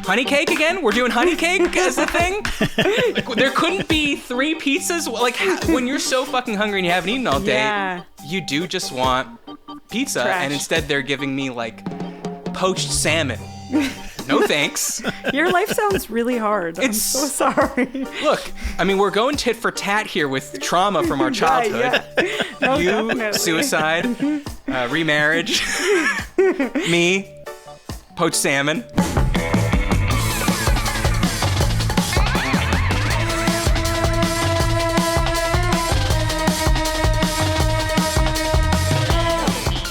Honey cake again? We're doing honey cake as the thing? Like, there couldn't be 3 pizzas? Like, when you're so fucking hungry and you haven't eaten all day, you do just want pizza. Trash. And instead they're giving me, like, poached salmon. No thanks. Your life sounds really hard. I'm so sorry. Look, I mean, we're going tit for tat here with trauma from our childhood. Yeah. No, You, definitely. suicide, remarriage, me, poached salmon.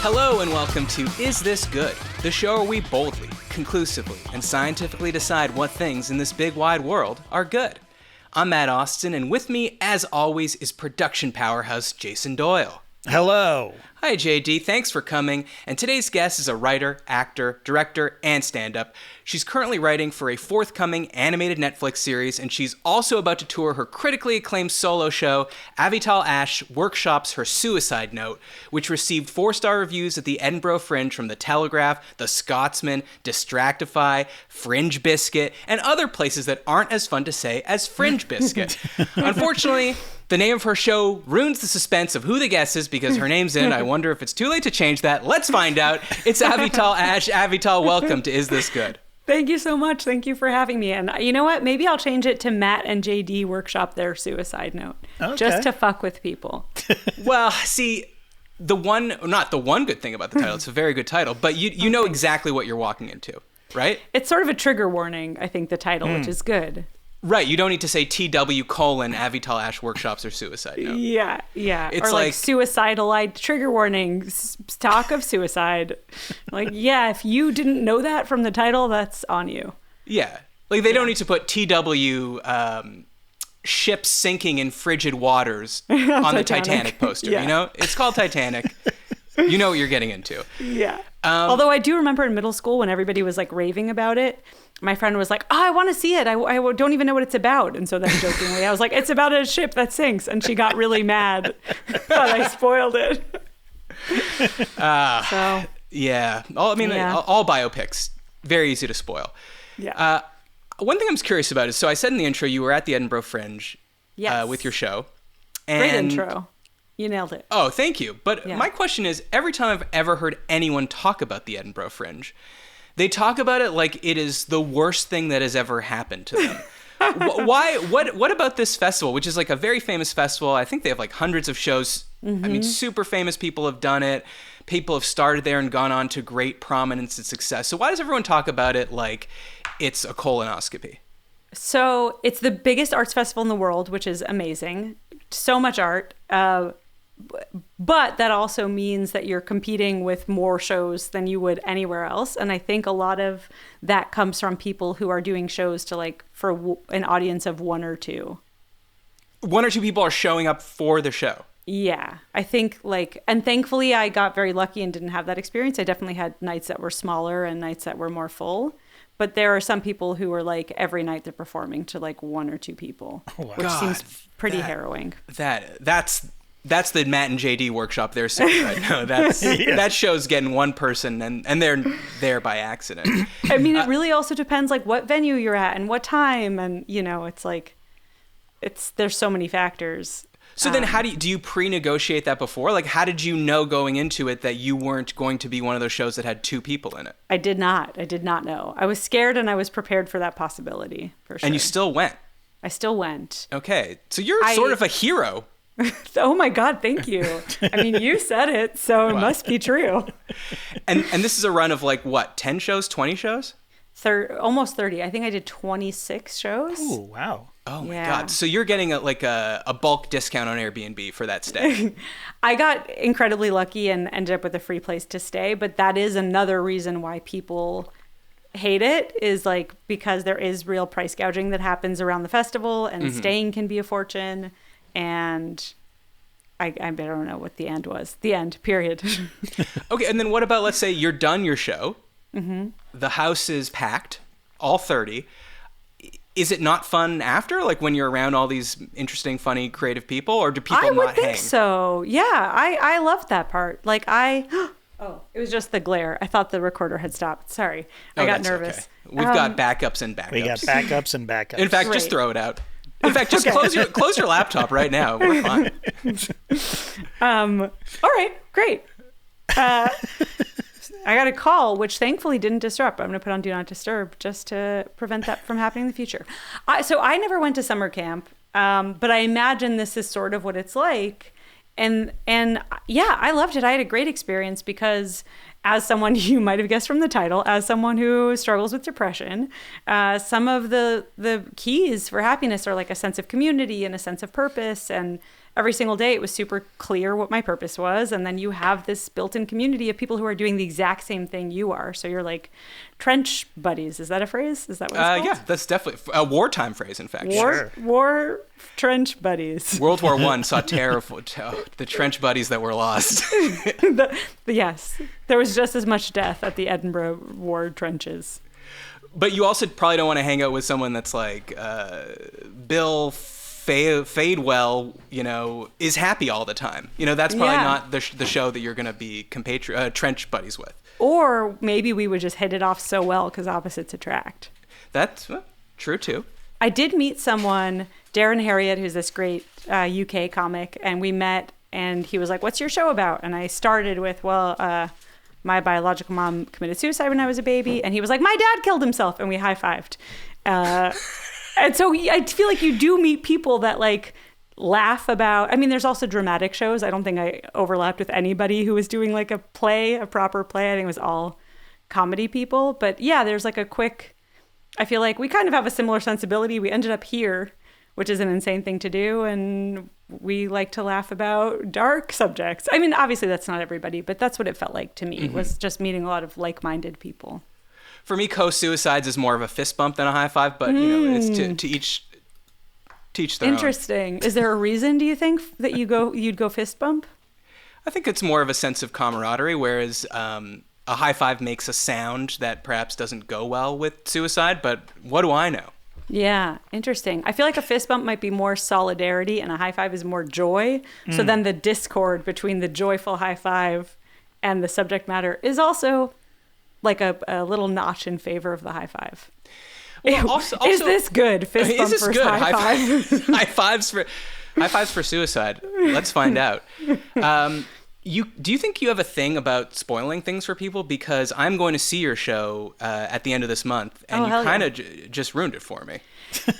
Hello and welcome to Is This Good? The show where we boldly, conclusively, and scientifically decide what things in this big wide world are good. I'm Matt Austin, and with me, as always, is production powerhouse Jason Doyle. Hello. Hi, JD. Thanks for coming. And today's guest is a writer, actor, director, and stand-up. She's currently writing for a forthcoming animated Netflix series, and she's also about to tour her critically acclaimed solo show, Avital Ash workshops her suicide note, which received 4-star reviews at the Edinburgh Fringe from The Telegraph, The Scotsman, Distractify, Fringe Biscuit, and other places that aren't as fun to say as Fringe Biscuit. Unfortunately, the name of her show ruins the suspense of who the guest is because her name's in it. I wonder if it's too late to change that. Let's find out. It's Avital Ash. Avital, welcome to Is This Good? Thank you so much. Thank you for having me. And you know what? Maybe I'll change it to Matt and JD workshop their suicide note. Okay. Just to fuck with people. Well, see, not the one good thing about the title, it's a very good title, but you know exactly what you're walking into, right? It's sort of a trigger warning, I think, the title, which is good. Right, you don't need to say TW: Avital Ash workshops or suicide note. Yeah. It's or like suicidal trigger warning, talk of suicide. Like, yeah, if you didn't know that from the title, that's on you. Yeah, like they don't need to put TW ships sinking in frigid waters on the Titanic poster, Yeah. you know? It's called Titanic. You know what you're getting into. Yeah. Although I do remember in middle school when everybody was like raving about it, my friend was like, oh, I want to see it. I don't even know what it's about. And so then jokingly, I was like, it's about a ship that sinks. And she got really mad that I spoiled it. Yeah. All biopics, very easy to spoil. Yeah. One thing I'm curious about is, so I said in the intro, you were at the Edinburgh Fringe with your show. Great intro. You nailed it. Oh, thank you. But my question is, every time I've ever heard anyone talk about the Edinburgh Fringe, they talk about it like it is the worst thing that has ever happened to them. Why? What about this festival, which is like a very famous festival? I think they have like hundreds of shows. Mm-hmm. I mean, super famous people have done it. People have started there and gone on to great prominence and success. So why does everyone talk about it like it's a colonoscopy? So it's the biggest arts festival in the world, which is amazing. So much art. But that also means that you're competing with more shows than you would anywhere else. And I think a lot of that comes from people who are doing shows to like for an audience of 1 or 2. 1 or 2 people are showing up for the show. Yeah, I think and thankfully I got very lucky and didn't have that experience. I definitely had nights that were smaller and nights that were more full. But there are some people who are like every night they're performing to like 1 or 2 people, which seems pretty harrowing. That's the Matt and JD workshop they're saying right now. That show's getting 1 person and they're there by accident. I mean, it really also depends like what venue you're at and what time. And, you know, it's like, there's so many factors. So then how do you pre-negotiate that before? Like, how did you know going into it that you weren't going to be one of those shows that had 2 people in it? I did not know. I was scared and I was prepared for that possibility, for sure. And you still went? I still went. Okay. So you're sort of a hero. Oh my God, thank you. I mean, you said it, so it must be true. And this is a run of like, what, 10 shows, 20 shows? Almost 30. I think I did 26 shows. Oh, wow. Oh my God. So you're getting a bulk discount on Airbnb for that stay. I got incredibly lucky and ended up with a free place to stay, but that is another reason why people hate it, is like because there is real price gouging that happens around the festival and staying can be a fortune. And I don't know what the end was. The end, period. Okay, and then what about, let's say you're done your show. Mm-hmm. The house is packed, all 30. Is it not fun after? Like when you're around all these interesting, funny, creative people? Or do people not hang? I would think so. Yeah, I love that part. Like Oh, it was just the glare. I thought the recorder had stopped. Sorry. I got nervous. Okay. We've got backups and backups. We got backups and backups. In fact, just throw it out. In fact, just close your laptop right now. We're fine. All right, great. I got a call, which thankfully didn't disrupt. I'm going to put on Do Not Disturb just to prevent that from happening in the future. So I never went to summer camp, but I imagine this is sort of what it's like. And yeah, I loved it. I had a great experience because as someone, you might have guessed from the title, as someone who struggles with depression, some of the keys for happiness are like a sense of community and a sense of purpose. And every single day it was super clear what my purpose was. And then you have this built-in community of people who are doing the exact same thing you are. So you're like trench buddies. Is that a phrase? Is that what it's called? Yeah, that's definitely a wartime phrase, in fact. War trench buddies. World War I saw terrible, the trench buddies that were lost. Yes, there was just as much death at the Edinburgh War trenches. But you also probably don't want to hang out with someone that's like Bill Fadewell, is happy all the time. That's probably not the show that you're going to be trench buddies with. Or maybe we would just hit it off so well because opposites attract. That's true too. I did meet someone, Darren Harriott, who's this great UK comic, and we met, and he was like, "What's your show about?" And I started with, my biological mom committed suicide when I was a baby, and he was like, "My dad killed himself," and we high-fived. And so I feel like you do meet people that like laugh about, there's also dramatic shows. I don't think I overlapped with anybody who was doing like a proper play. I think it was all comedy people. But yeah, there's like I feel like we kind of have a similar sensibility. We ended up here, which is an insane thing to do. And we like to laugh about dark subjects. Obviously that's not everybody, but that's what it felt like to me, was just meeting a lot of like-minded people. For me, co-suicides is more of a fist bump than a high five, but it's to each their Interesting. Own. Is there a reason, do you think, that you'd go fist bump? I think it's more of a sense of camaraderie, whereas a high five makes a sound that perhaps doesn't go well with suicide, but what do I know? Yeah, interesting. I feel like a fist bump might be more solidarity and a high five is more joy. So then the discord between the joyful high five and the subject matter is also like a little notch in favor of the high five. Well, also, is this good? Fist bump versus good? High five? High fives for suicide. Let's find out. Do you think you have a thing about spoiling things for people? Because I'm going to see your show at the end of this month, and you kind of just ruined it for me.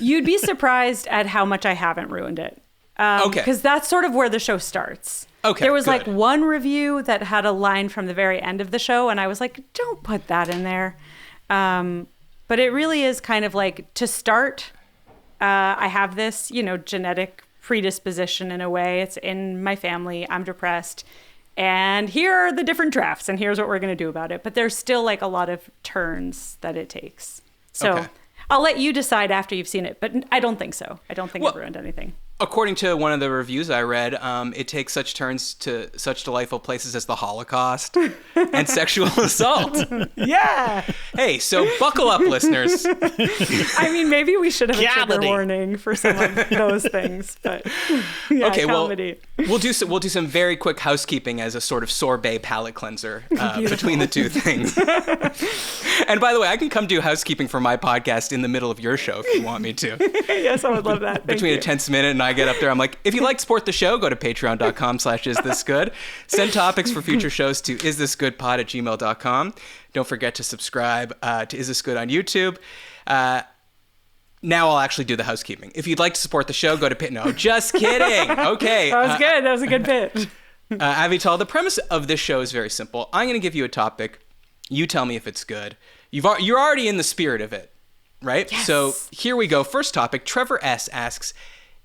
You'd be surprised at how much I haven't ruined it. Okay. Because that's sort of where the show starts. Okay, there was good. like one review that had a line from the very end of the show, and I was like, don't put that in there. But it really is kind of like, to start, I have this, genetic predisposition in a way. It's in my family. I'm depressed. And here are the different drafts, and here's what we're going to do about it. But there's still like a lot of turns that it takes. So I'll let you decide after you've seen it, but I don't think so. I don't think I've ruined anything. According to one of the reviews I read, it takes such turns to such delightful places as the Holocaust and sexual assault. Yeah. Hey, so buckle up, listeners. Maybe we should have a trigger warning for some of those things. But yeah, okay, comedy. Well, we'll do some very quick housekeeping as a sort of sorbet palate cleanser between the two things. And by the way, I can come do housekeeping for my podcast in the middle of your show if you want me to. Yes, I would love that. Between a tense minute and I get up there, I'm like, if you'd like to support the show, go to patreon.com/isthisgood. Send topics for future shows to isthisgoodpod@gmail.com. Don't forget to subscribe to Is This Good on YouTube. Now I'll actually do the housekeeping. If you'd like to support the show, go to No, just kidding. Okay. That was good. That was a good pitch. Avital, the premise of this show is very simple. I'm going to give you a topic. You tell me if it's good. You're already in the spirit of it, right? Yes. So here we go. First topic. Trevor S. asks,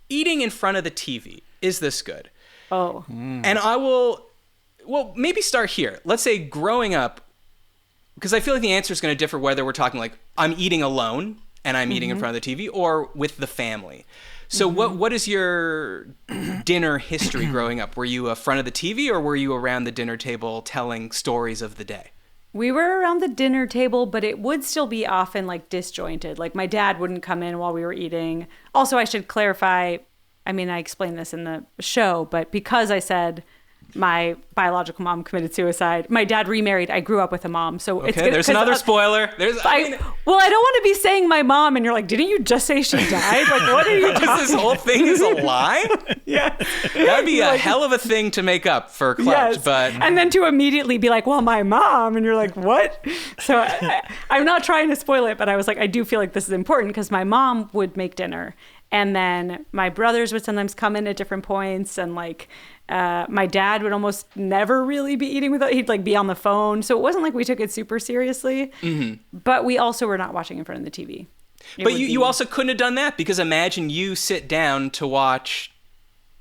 eating in front of the TV, is this good? Oh. And I will, maybe start here. Let's say growing up, because I feel like the answer is going to differ whether we're talking like I'm eating alone and I'm eating in front of the TV or with the family. So what is your dinner history growing up? Were you a front of the TV or were you around the dinner table telling stories of the day? We were around the dinner table, but it would still be often like disjointed. Like my dad wouldn't come in while we were eating. Also, I should clarify, I explained this in the show, but because I said my biological mom committed suicide. My dad remarried. I grew up with a mom, so Okay, it's good. there's another spoiler. Well, I don't want to be saying my mom, and you're like, didn't you just say she died? Like, what are you talking about? This whole thing is a lie? Yeah. That'd be a hell of a thing to make up for Clutch, Yes. but... And then to immediately be like, well, my mom, and you're like, what? So I'm not trying to spoil it, but I was like, I do feel like this is important because my mom would make dinner. And then my brothers would sometimes come in at different points, and like my dad would almost never really be eating with us. He'd like be on the phone. So it wasn't like we took it super seriously, but we also were not watching in front of the TV. But you also couldn't have done that, because imagine you sit down to watch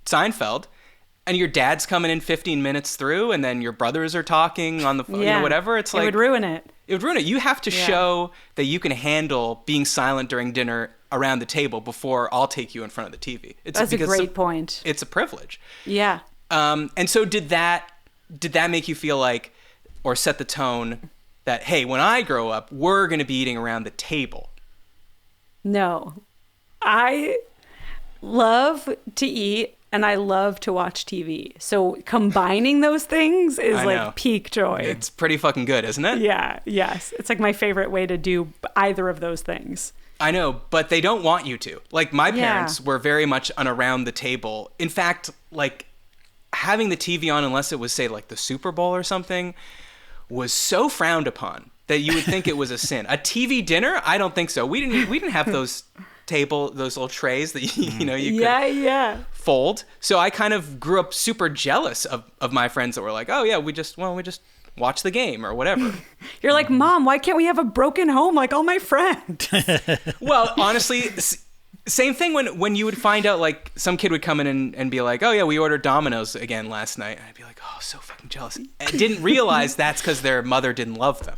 Seinfeld and your dad's coming in 15 minutes through, and then your brothers are talking on the phone, whatever. It's like... It would ruin it. It would ruin it. You have to show that you can handle being silent during dinner around the table before I'll take you in front of the TV. That's a great point. It's a privilege. Yeah. And so did that make you feel like, or set the tone that, hey, when I grow up, we're going to be eating around the table? No. I love to eat and I love to watch TV. So combining those things is like peak joy. It's pretty fucking good, isn't it? Yeah. Yes. It's like my favorite way to do either of those things. I know, but they don't want you to. Like, my parents were very much on around the table. In fact, like, having the TV on, unless it was, say, like the Super Bowl or something, was so frowned upon that you would think it was a sin. A TV dinner? I don't think so. We didn't have those little trays that you could fold. So I kind of grew up super jealous of my friends that were like, oh yeah, we just watch the game or whatever. You're like, Mom, why can't we have a broken home like all my friends? Well, honestly, same thing when you would find out, like, some kid would come in and be like, oh yeah, we ordered Domino's again last night. And I'd be like, oh, so fucking jealous. And didn't realize that's because their mother didn't love them.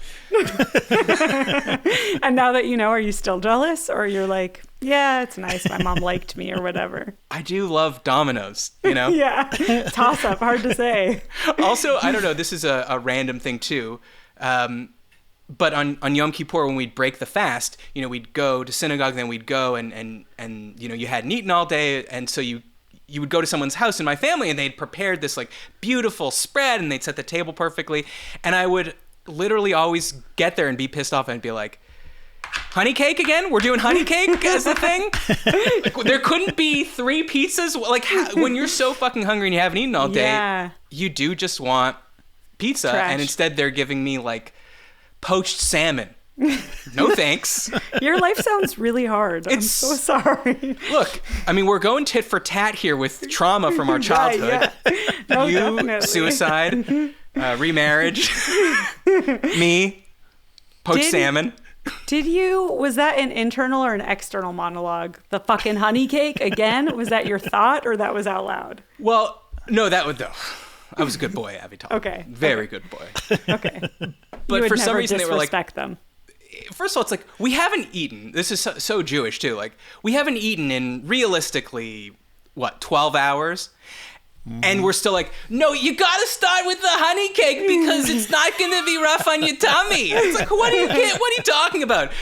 And now that you know, are you still jealous? Or you're like, yeah, it's nice, my mom liked me or whatever. I do love Domino's, you know? Yeah, toss up, hard to say. Also, I don't know, this is a random thing too. But on Yom Kippur, when we'd break the fast, we'd go to synagogue, then we'd go and you hadn't eaten all day. And so you would go to someone's house in my family, and they'd prepared this like beautiful spread, and they'd set the table perfectly. And I would literally always get there and be pissed off and be like, honey cake again? We're doing honey cake as the thing? Like, there couldn't be 3 pizzas? Like, when you're so fucking hungry and you haven't eaten all day, you do just want pizza. Trash. And instead they're giving me like poached salmon. No thanks. Your life sounds really hard. I'm so sorry. Look, I mean, we're going tit for tat here with trauma from our childhood. Yeah. No, you, definitely. Suicide, remarriage, me, poached salmon. Was that an internal or an external monologue? The fucking honey cake again? Was that your thought, or that was out loud? Well, no, I was a good boy, Avital. Okay. Very good boy. Okay. But for some reason they were like, disrespect them. First of all, it's like, we haven't eaten. This is so Jewish too. Like, we haven't eaten in realistically, 12 hours? And we're still like, no, you gotta start with the honey cake because it's not gonna be rough on your tummy. It's like, what are you talking about?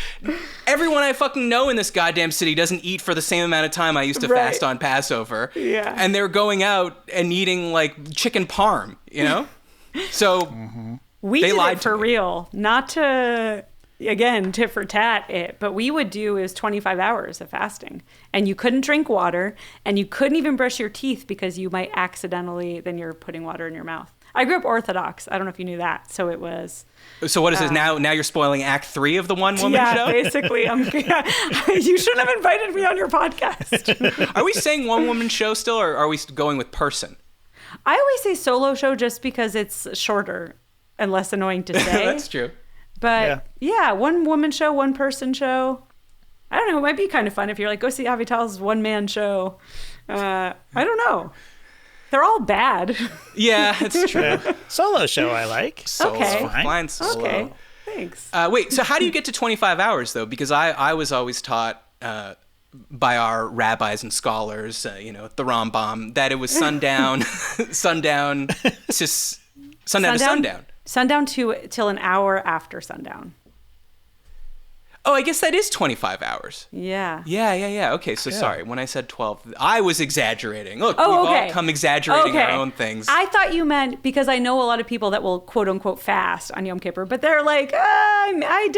Everyone I fucking know in this goddamn city doesn't eat for the same amount of time I used to fast on Passover. Yeah. And they're going out and eating like chicken parm, So we they did lied it for real, not to, again, tit for tat it, but we would do is 25 hours of fasting, and you couldn't drink water, and you couldn't even brush your teeth because you might accidentally, then you're putting water in your mouth. I grew up Orthodox. I don't know if you knew that. So it was. So what is this now? Now you're spoiling Act 3 of the one woman show? Yeah, basically. You shouldn't have invited me on your podcast. Are we saying one woman show still, or are we going with person? I always say solo show just because it's shorter and less annoying to say. That's true. But yeah, one woman show, one person show. I don't know. It might be kind of fun if you're like, go see Avital's one man show. I don't know. They're all bad. Yeah, it's true. Solo show I like. Solo. Okay. Fine solo. Okay. Thanks. Wait, so how do you get to 25 hours, though? Because I was always taught by our rabbis and scholars, the Rambam, that it was sundown, sundown to sundown. Sundown till an hour after sundown. Oh, I guess that is 25 hours. Yeah. Yeah. Okay, so sorry. When I said 12, I was exaggerating. Look, we've okay. all come exaggerating our own things. I thought you meant, because I know a lot of people that will quote unquote fast on Yom Kippur, but they're like, I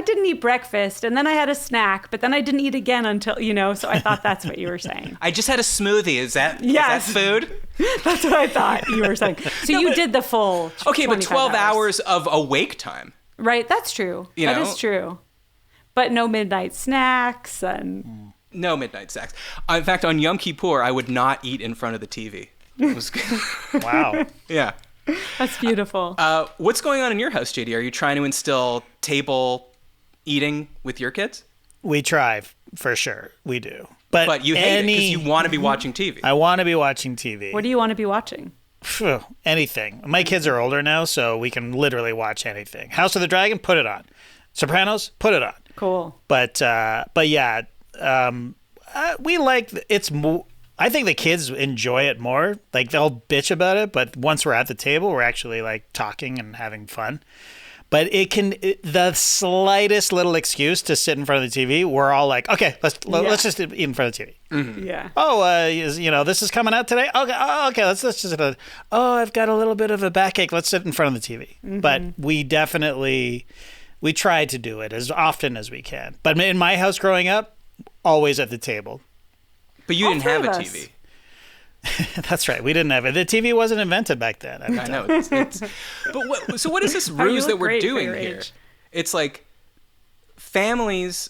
didn't eat breakfast, and then I had a snack, but then I didn't eat again until, so I thought that's what you were saying. I just had a smoothie. Is that food? That's what I thought you were saying. So you did the full Okay, but 12 hours. hours of awake time. Right, that's true. That is true. But no midnight snacks and... No midnight snacks. In fact, on Yom Kippur, I would not eat in front of the TV. It was Wow. Yeah. That's beautiful. What's going on in your house, JD? Are you trying to instill table eating with your kids? We try, for sure. We do. But you hate it because you want to be watching TV. I want to be watching TV. What do you want to be watching? Anything. My kids are older now, so we can literally watch anything. House of the Dragon, put it on. Sopranos, put it on. Cool. But yeah, we like it's. I think the kids enjoy it more. Like they'll bitch about it, but once we're at the table, we're actually like talking and having fun. But the slightest little excuse to sit in front of the TV, we're all like, okay, let's just eat in front of the TV. Mm-hmm. Yeah. Oh, this is coming out today. Okay, let's just. I've got a little bit of a backache. Let's sit in front of the TV. Mm-hmm. But we try to do it as often as we can. But in my house growing up, always at the table. But you didn't have a TV. That's right. We didn't have it. The TV wasn't invented back then. I know. But what is this ruse that we're doing here? It's like families,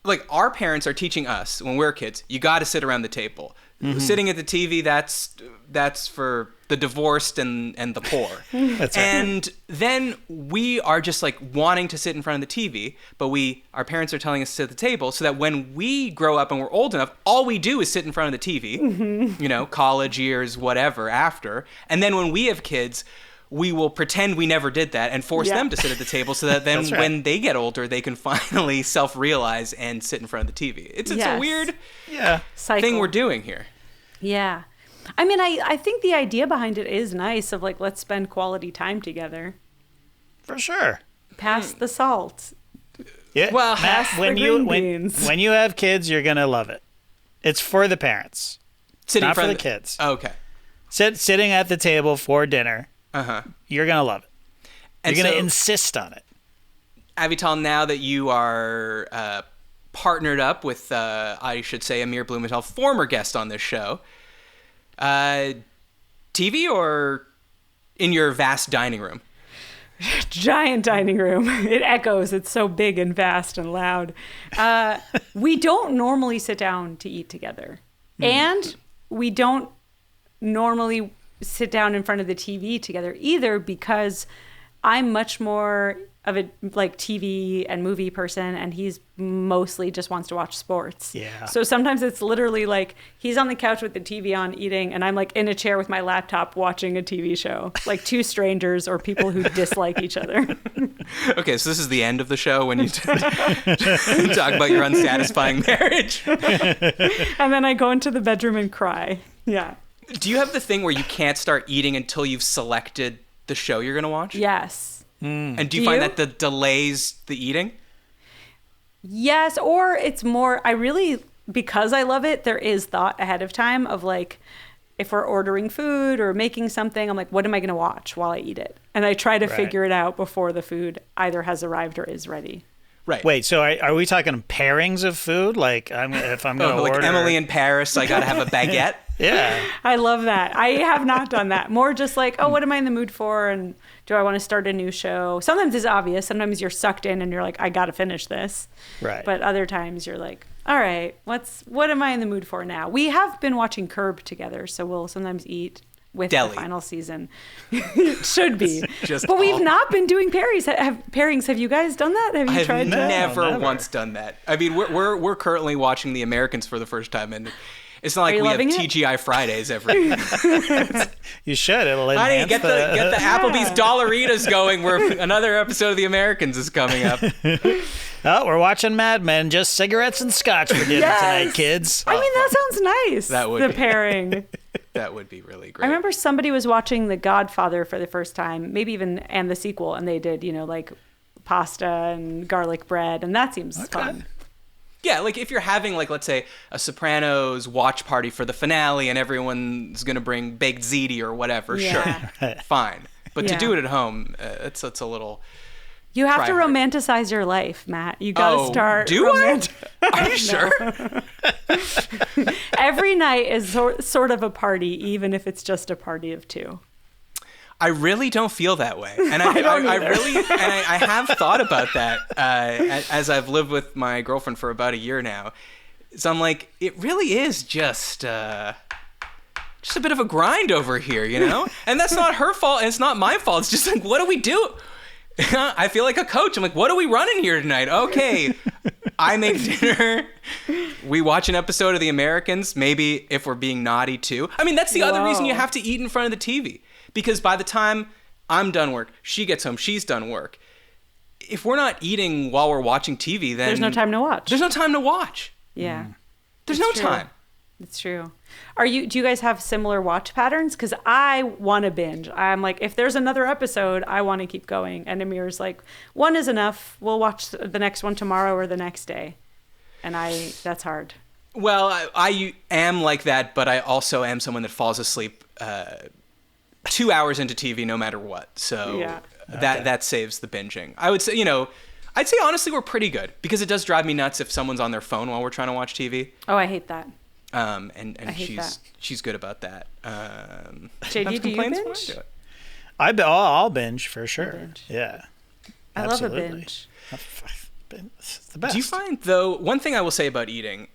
like our parents are teaching us when we're kids, you got to sit around the table. Mm-hmm. Sitting at the TV, that's for the divorced and the poor. That's right. And then we are just like wanting to sit in front of the TV, but our parents are telling us to sit at the table so that when we grow up and we're old enough, all we do is sit in front of the TV, mm-hmm. College years, whatever, after. And then when we have kids, we will pretend we never did that and force them to sit at the table so that then when they get older, they can finally self-realize and sit in front of the TV. It's a weird thing we're doing here. Yeah. I mean, I think the idea behind it is nice of like, let's spend quality time together. For sure. Pass the salt. Yeah. Well, pass the green beans. When you have kids, you're going to love it. It's for the parents. Not for the kids. Oh, okay. Sitting at the table for dinner. Uh-huh. You're going to love it. You're going to insist on it. Avital, now that you are partnered up with, I should say, Amir Blumenthal, former guest on this show, TV or in your vast dining room? Giant dining room. It echoes. It's so big and vast and loud. We don't normally sit down to eat together. And we don't normally sit down in front of the TV together either, because I'm much more of a like TV and movie person, and he's mostly just wants to watch sports. Yeah. So sometimes it's literally like he's on the couch with the TV on eating, and I'm like in a chair with my laptop watching a TV show, like two strangers or people who dislike each other. Okay, so this is the end of the show when you talk about your unsatisfying marriage. And then I go into the bedroom and cry. Yeah. Do you have the thing where you can't start eating until you've selected the show you're going to watch? Yes. And do you find that the delays the eating? Yes, or it's more, because I love it, there is thought ahead of time of like, if we're ordering food or making something, I'm like, what am I going to watch while I eat it? And I try to figure it out before the food either has arrived or is ready. Right. Wait, so are we talking pairings of food? Like, if I'm going to order... Like Emily in Paris, I got to have a baguette? Yeah. I love that. I have not done that. More just like, what am I in the mood for? And do I want to start a new show? Sometimes it's obvious. Sometimes you're sucked in and you're like, I got to finish this. Right. But other times you're like, all right, what am I in the mood for now? We have been watching Curb together, so we'll sometimes eat with the final season. It should be. But we've not been doing pairings. Have you guys done that? Have you tried that? I've never once done that. I mean, we're currently watching The Americans for the first time, and it's not like we have TGI Fridays every You should. It'll enhance get the Applebee's Dollaritas going where another episode of The Americans is coming up. Oh, we're watching Mad Men. Just cigarettes and scotch for dinner tonight, kids. I mean, that sounds nice. That would be pairing. That would be really great. I remember somebody was watching The Godfather for the first time, maybe even and the sequel, and they did, like pasta and garlic bread, and that seems fun. Yeah, like if you're having, like, let's say a Sopranos watch party for the finale and everyone's going to bring baked ziti or whatever, Yeah. sure, fine. But to Yeah. do it at home, it's a little... You have to Try hard. romanticize your life, Matt. You gotta start. Do I? Are you sure? Every night is sort of a party, even if it's just a party of two. I really don't feel that way, and I really, and I have thought about that as I've lived with my girlfriend for about a year now. So I'm like, it really is just a bit of a grind over here, you know? And that's not her fault, and it's not my fault. It's just like, what do we do? I feel like a coach. I'm like, what are we running here tonight? Okay, I make dinner. We watch an episode of The Americans, maybe if we're being naughty too. I mean, that's the other reason you have to eat in front of the TV. Because by the time I'm done work, she gets home, she's done work. If we're not eating while we're watching TV, then... There's no time to watch. There's no time to watch. Yeah. There's no time. It's true. Do you guys have similar watch patterns? Because I want to binge. I'm like, if there's another episode, I want to keep going. And Amir's like, one is enough. We'll watch the next one tomorrow or the next day. And that's hard. Well, I am like that, but I also am someone that falls asleep 2 hours into TV no matter what. So that saves the binging. I would say, I'd say honestly we're pretty good, because it does drive me nuts if someone's on their phone while we're trying to watch TV. Oh, I hate that. And she's good about that. JD, do you binge? I'll binge for sure. Binge. Yeah, I absolutely. love a binge. It's the best. Do you find, though, one thing I will say about eating,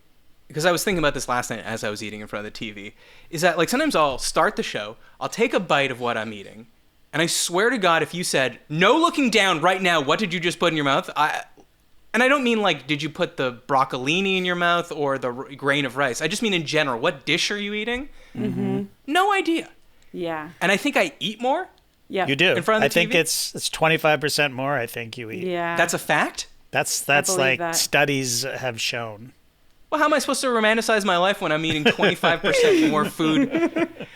because I was thinking about this last night as I was eating in front of the TV, is that, like, sometimes I'll start the show, I'll take a bite of what I'm eating, and I swear to God, if you said, no looking down right now, what did you just put in your mouth? And I don't mean, like, did you put the broccolini in your mouth or the grain of rice? I just mean in general, what dish are you eating? Mm-hmm. No idea. Yeah. And I think I eat more. Yeah. You do. In front of the I think TV? it's 25% more. I think you eat. Yeah. That's a fact? That's believe that. studies have shown. Well, how am I supposed to romanticize my life when I'm eating 25% more food?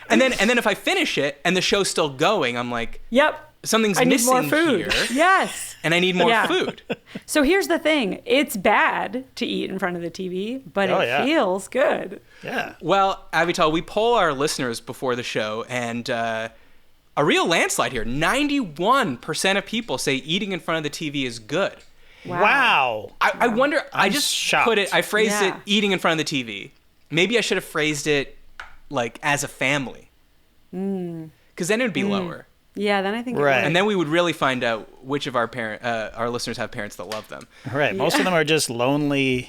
And then if I finish it and the show's still going, I'm like, yep. Something's I need missing more food. here. Yes. And I need more food. So here's the thing. It's bad to eat in front of the TV, but it feels good. Yeah. Well, Avital, we poll our listeners before the show, and a real landslide here. 91% of people say eating in front of the TV is good. Wow. I wonder, I just shocked. I phrased it Yeah. eating in front of the TV. Maybe I should have phrased it like as a family. Because then it would be lower. Yeah, then I think Right. And then we would really find out which of our listeners have parents that love them. Right. Most of them are just lonely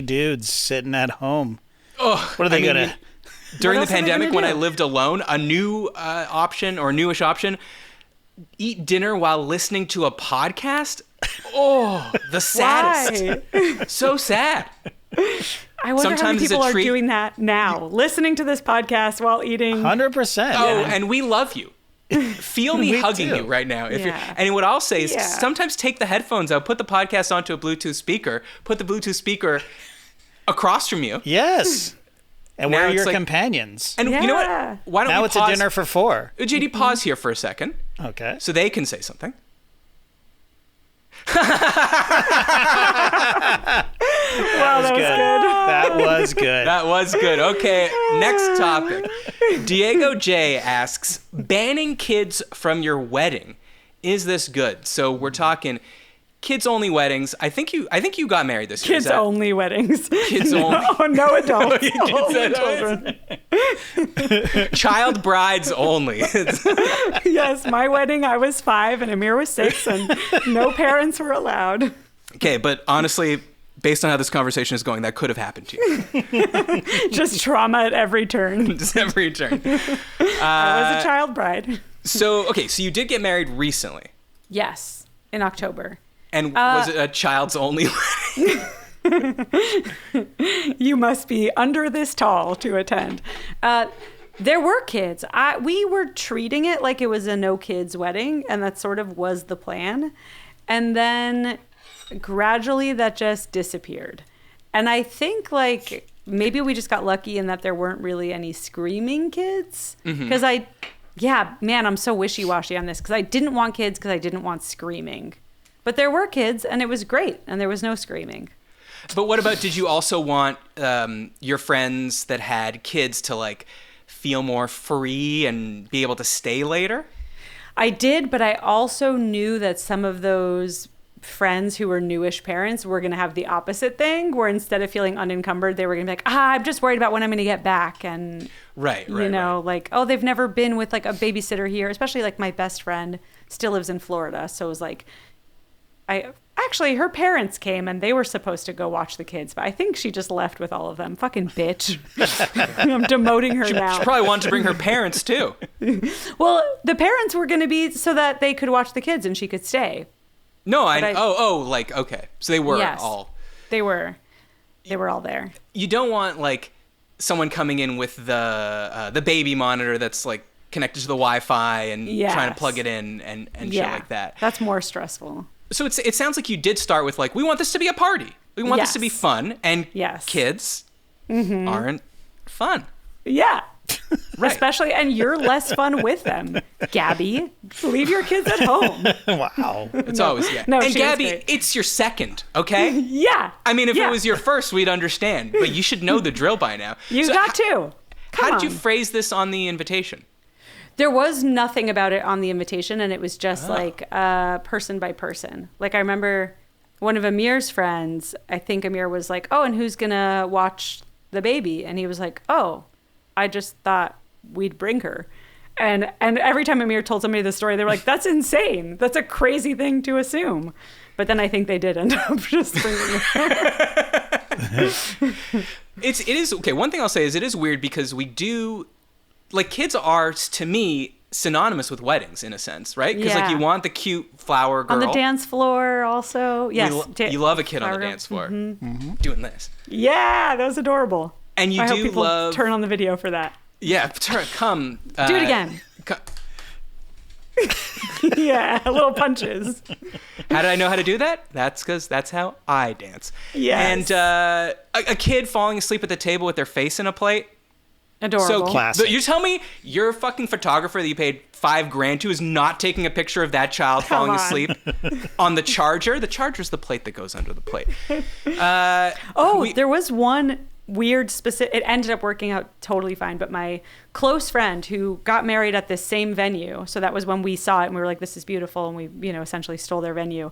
dudes sitting at home. Oh, What are they gonna? During the else are they pandemic, gonna when I do? lived alone, a new option or newish option: eat dinner while listening to a podcast. Oh, the saddest. Why? So sad. I wonder how many Sometimes it's a people are treat. doing that now, listening to this podcast while eating. 100%. Oh, yeah. and we love you. Feel me We hugging do. you right now. If Yeah. you're, and what I'll say is Yeah. sometimes take the headphones out, put the podcast onto a Bluetooth speaker, put the Bluetooth speaker across from you. Yes. And Now we're it's your like- companions. And you know Yeah. what? Why don't Now we it's pause? a dinner for four. JD, pause here for a second Okay. so they can say something. Wow, that was good. That was good. That was good. Okay, next topic. Diego J asks, banning kids from your wedding. Is this good? So we're talking kids only weddings. I think you got married this year. Kids Is that- only weddings. Kids only. Oh, no adults. You did Only say that. children. Child brides only. Yes, my wedding, I was 5 and Amir was 6, and no parents were allowed. Okay, but honestly, based on how this conversation is going, that could have happened to you. Just trauma at every turn. Just every turn. I was a child bride. So you did get married recently. Yes, in October. And was it a child's only wedding? You must be under this tall to attend. There were kids. We were treating it like it was a no kids wedding, and that sort of was the plan. And then gradually that just disappeared. And I think like maybe we just got lucky in that there weren't really any screaming kids. Because I'm so wishy-washy on this because I didn't want kids because I didn't want screaming. But there were kids, and it was great, and there was no screaming. But what about, did you also want your friends that had kids to like feel more free and be able to stay later? I did, but I also knew that some of those friends who were newish parents were going to have the opposite thing, where instead of feeling unencumbered, they were going to be like, I'm just worried about when I'm going to get back. And, right. Like, oh, they've never been with like a babysitter here, especially like my best friend still lives in Florida. So it was like, her parents came and they were supposed to go watch the kids, but I think she just left with all of them. Fucking bitch. I'm demoting her now. She probably wanted to bring her parents too. Well, the parents were going to be so that they could watch the kids and she could stay. No, okay. So they were all. They were all there. You don't want like someone coming in with the baby monitor that's like connected to the Wi-Fi and trying to plug it in and shit like that. That's more stressful. So it sounds like you did start with like, we want this to be a party. We want this to be fun, and kids aren't fun. Yeah. Right. Especially, and you're less fun with them. Gabby, leave your kids at home. Wow. It's always, No, and Gabby, it's your second, okay? Yeah. I mean, if it was your first, we'd understand, but you should know the drill by now. You got to. How did you phrase this on the invitation? There was nothing about it on the invitation, and it was just like person by person. Like I remember one of Amir's friends, I think Amir was like, oh, and who's going to watch the baby? And he was like, oh, I just thought we'd bring her. And every time Amir told somebody the story, they were like, that's insane. That's a crazy thing to assume. But then I think they did end up just bringing her. It is, okay, one thing I'll say is it is weird because we do, like kids are, to me, synonymous with weddings in a sense, right? Because like you want the cute flower girl. On the dance floor also. Yes. You love a kid on the dance floor doing this. Yeah, that was adorable. And you I hope do people love... turn on the video for that. Yeah, come. Do it again. Yeah, little punches. How did I know how to do that? That's because that's how I dance. Yes. And a kid falling asleep at the table with their face in a plate. Adorable. So classic. You tell me your fucking photographer that you paid $5,000 to is not taking a picture of that child falling asleep on the charger. The charger's the plate that goes under the plate. There was one weird specific. It ended up working out totally fine. But my close friend who got married at this same venue, so that was when we saw it and we were like, "This is beautiful," and we, essentially stole their venue.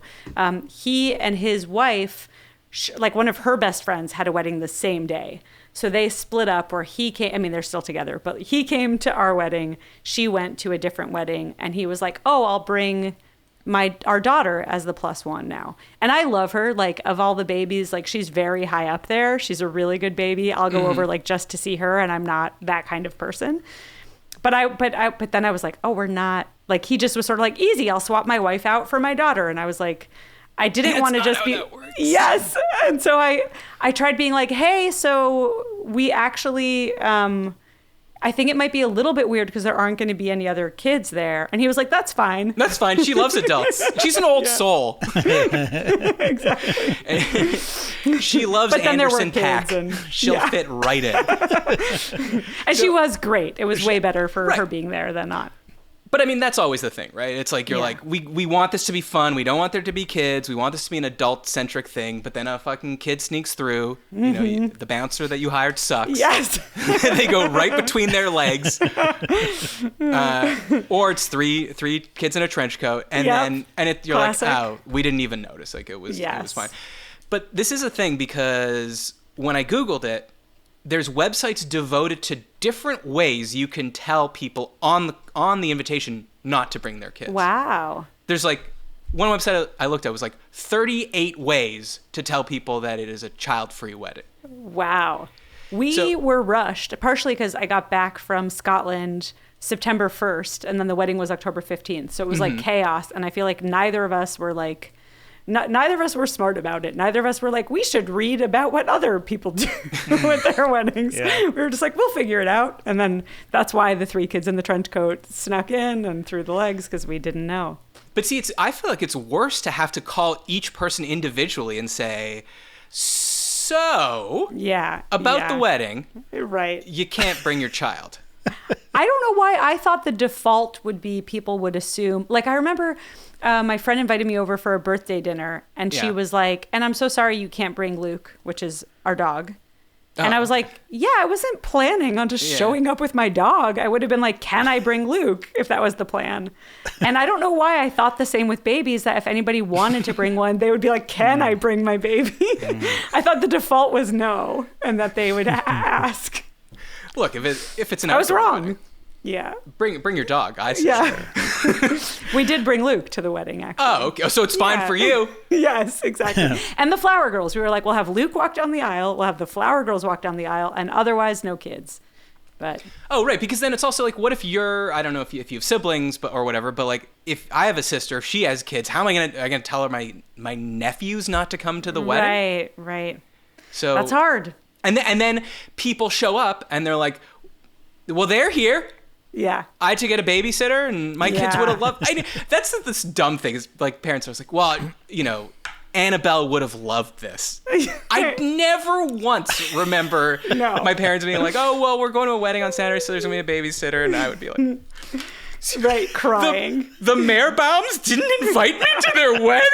He and his wife, like one of her best friends, had a wedding the same day. So they split up, or he came, I mean, they're still together, but he came to our wedding. She went to a different wedding, and he was like, oh, I'll bring our daughter as the plus one now. And I love her. Like, of all the babies, like, she's very high up there. She's a really good baby. I'll go over, like, just to see her, and I'm not that kind of person. But then I was like, oh, we're not, like, he just was sort of like, easy, I'll swap my wife out for my daughter. And I was like, I didn't want to just be, yes. And so I tried being like, hey, so we actually, I think it might be a little bit weird because there aren't going to be any other kids there. And he was like, that's fine. That's fine. She loves adults. She's an old soul. Exactly. She loves Anderson .Paak. She'll fit right in. And she was great. It was way better for her being there than not. But I mean, that's always the thing, right? It's like, you're like, we want this to be fun. We don't want there to be kids. We want this to be an adult-centric thing. But then a fucking kid sneaks through. The bouncer that you hired sucks. Yes. They go right between their legs. Or it's three kids in a trench coat. And then you're Classic. like, oh, we didn't even notice. Like, it was fine. But this is a thing because when I Googled it, there's websites devoted to different ways you can tell people on the invitation not to bring their kids. Wow. There's like one website I looked at was like 38 ways to tell people that it is a child-free wedding. Wow. We were rushed, partially because I got back from Scotland September 1st, and then the wedding was October 15th. So it was like chaos, and I feel like neither of us were like, neither of us were smart about it. Neither of us were like, we should read about what other people do with their weddings. Yeah. We were just like, we'll figure it out. And then that's why the three kids in the trench coat snuck in and through the legs, because we didn't know. But see, I feel like it's worse to have to call each person individually and say, so, about the wedding, right? You can't bring your child. I don't know why I thought the default would be people would assume, like I remember my friend invited me over for a birthday dinner, and she Yeah. was like, and I'm so sorry you can't bring Luke, which is our dog. And Oh. I was like, yeah, I wasn't planning on just showing up with my dog. I would have been like, can I bring Luke, if that was the plan? And I don't know why I thought the same with babies, that if anybody wanted to bring one, they would be like, can I bring my baby? I thought the default was no, and that they would ask. Look, if it's an I was outdoor wrong. wedding, Yeah. bring your dog. I say Yeah. sure. We did bring Luke to the wedding, actually. Oh, okay. So it's fine Yeah. for you. Yes, exactly. And the flower girls, we were like, we'll have Luke walk down the aisle, we'll have the flower girls walk down the aisle, and otherwise no kids. But Oh, right. Because then it's also like, what if I don't know if you have siblings, or whatever, but like if I have a sister, if she has kids, how am I gonna tell her my nephews not to come to the wedding? Right. So That's hard. And then people show up and they're like, well, they're here. Yeah. I had to get a babysitter, and my kids Yeah. would have loved. That's this dumb thing. Is like parents are like, well, Annabelle would have loved this. I never once remember No. my parents being like, oh, well, we're going to a wedding on Saturday, so there's gonna be a babysitter, and I would be like, Right, crying. the Mehrbaums didn't invite me to their wedding.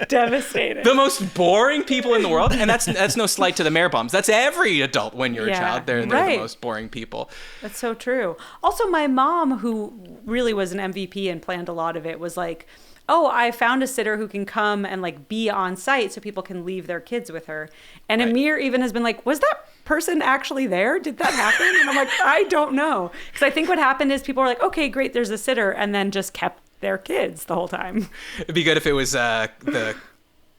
Devastating. The most boring people in the world, and that's no slight to the Mehrbaums. That's every adult when you're a Yeah, child. They're right. the most boring people. That's so true. Also, my mom, who really was an MVP and planned a lot of it, was like, oh, I found a sitter who can come and like be on site so people can leave their kids with her. And Right. Amir even has been like, was that person actually there? Did that happen? And I'm like, I don't know. Because I think what happened is people were like, okay, great, there's a sitter, and then just kept their kids the whole time. It'd be good if it was the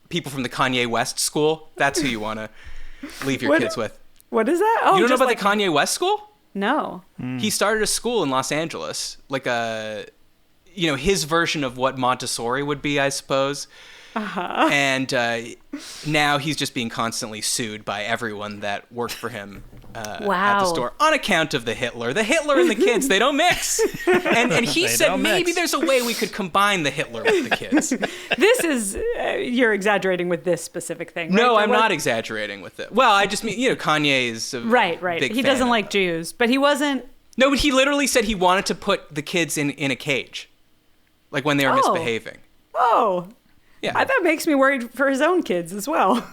people from the Kanye West school. That's who you want to leave your What- kids with. What is that? Oh, You don't know just about like, the Kanye West school? No. He started a school in Los Angeles, like his version of what Montessori would be, I suppose. Uh-huh. And now he's just being constantly sued by everyone that worked for him at the Wow. store on account of the Hitler. The Hitler and the kids, they don't mix. And he They said don't maybe mix. there's a way we could combine the Hitler with the kids. This is, you're exaggerating with this specific thing. Right? No, There I'm was- not exaggerating with it. Well, I just mean, Kanye is a Right. big He fan doesn't of like that. Jews, but he wasn't. No, but he literally said he wanted to put the kids in a cage, like when they were Oh. misbehaving. Oh, Yeah, that makes me worried for his own kids as well.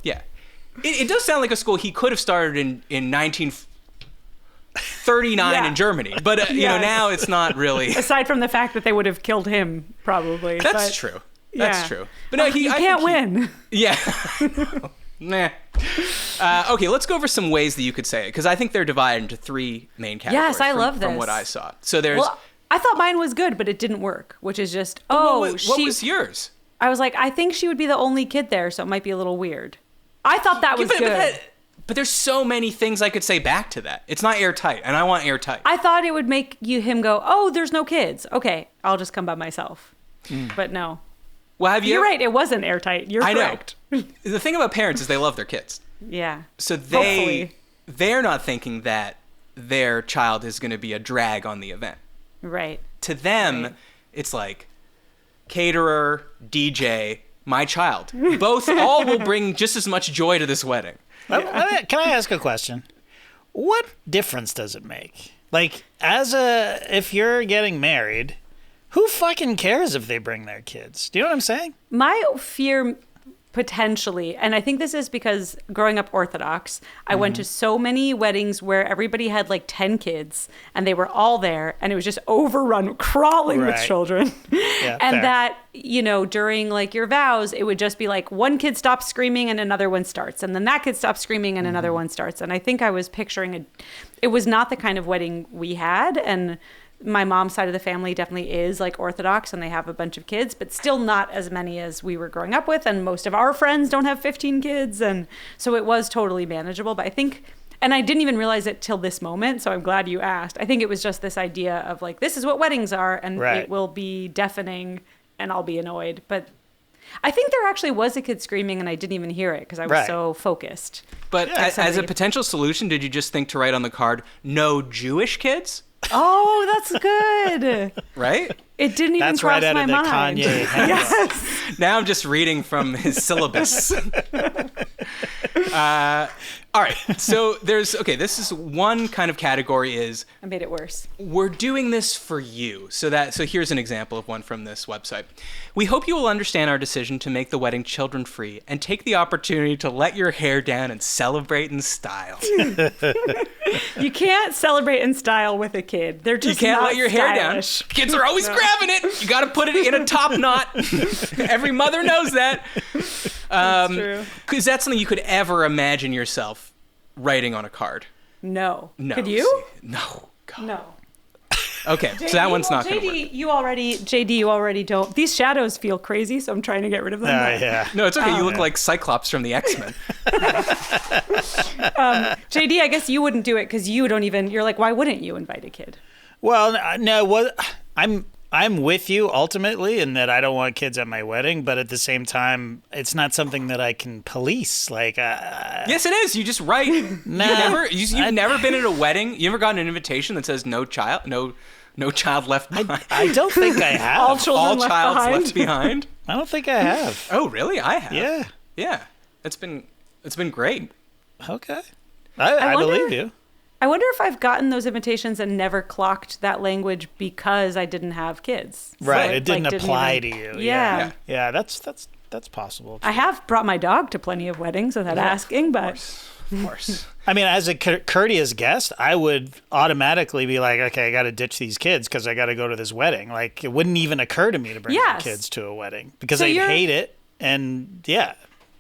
yeah. It does sound like a school he could have started in 1939 Yeah. in Germany, but Yes. now it's not really. Aside from the fact that they would have killed him, probably. That's but true. That's yeah. true. But no, You I can't think win. Yeah. Nah. Okay, let's go over some ways that you could say it, because I think they're divided into three main categories. Yes, I love from this. what I saw. So there's. Well, I thought mine was good, but it didn't work, which is just, what she. was yours? I was like, I think she would be the only kid there, so it might be a little weird. I thought that was good. But there's so many things I could say back to that. It's not airtight, and I want airtight. I thought it would make him go, oh, there's no kids. Okay, I'll just come by myself. But no. Well, have you? You're right. It wasn't airtight. You're I know. correct. The thing about parents is they love their kids. Yeah. So Hopefully. they're not thinking that their child is going to be a drag on the event. Right. To them, Right. it's like caterer, DJ, my child. All will bring just as much joy to this wedding. Can I ask a question? What difference does it make? Like, if you're getting married, who fucking cares if they bring their kids? Do you know what I'm saying? My fear potentially, and I think this is because growing up Orthodox, I went to so many weddings where everybody had like 10 kids and they were all there and it was just overrun, crawling with Right. children. Yeah, And fair. that, during like your vows, it would just be like one kid stops screaming and another one starts. And then that kid stops screaming and another one starts. And I think I was picturing it was not the kind of wedding we had. And my mom's side of the family definitely is like Orthodox and they have a bunch of kids, but still not as many as we were growing up with. And most of our friends don't have 15 kids. And so it was totally manageable. But I think, and I didn't even realize it till this moment. So I'm glad you asked. I think it was just this idea of like, this is what weddings are and Right. it will be deafening and I'll be annoyed. But I think there actually was a kid screaming and I didn't even hear it because I was Right. so focused. But as a somebody- potential solution, did you just think to write on the card, no Jewish kids? Oh, that's good. Right? It didn't even That's cross right out my of the mind. Kanye handbook. Yes. Now I'm just reading from his syllabus. All right. So this is one kind of category is I made it worse. we're doing this for you. So here's an example of one from this website. We hope you will understand our decision to make the wedding children free and take the opportunity to let your hair down and celebrate in style. You can't celebrate in style with a kid. They're just You can't not let your hair down. stylish. Kids are always grabbing it. You got to put it in a top knot. Every mother knows that. That's true. Is that something you could ever imagine yourself writing on a card? No. No. Could you? See, no. God. No. Okay, so that one's not going to work. JD, you already don't. These shadows feel crazy, so I'm trying to get rid of them. Yeah. No, it's okay. You look like Cyclops from the X-Men. JD, I guess you wouldn't do it because you don't even. You're like, why wouldn't you invite a kid? Well, no. What I'm with you ultimately in that I don't want kids at my wedding, but at the same time, it's not something that I can police. Like, Yes, it is. You just write. Nah. You've never been at a wedding. You ever gotten an invitation that says no child left behind. I don't think I have. All children All left child's behind. left behind. I don't think I have. Oh, really? I have. Yeah. Yeah. It's been great. Okay. I wonder- believe you. I wonder if I've gotten those invitations and never clocked that language because I didn't have kids. So Right. It didn't like, apply even- to you. Yeah. Yeah. That's possible. I have brought my dog to plenty of weddings without asking, but Of course. I mean, as a courteous guest, I would automatically be like, okay, I got to ditch these kids because I got to go to this wedding. Like, it wouldn't even occur to me to bring my Yes. kids to a wedding because So I'd you're- hate it. And yeah,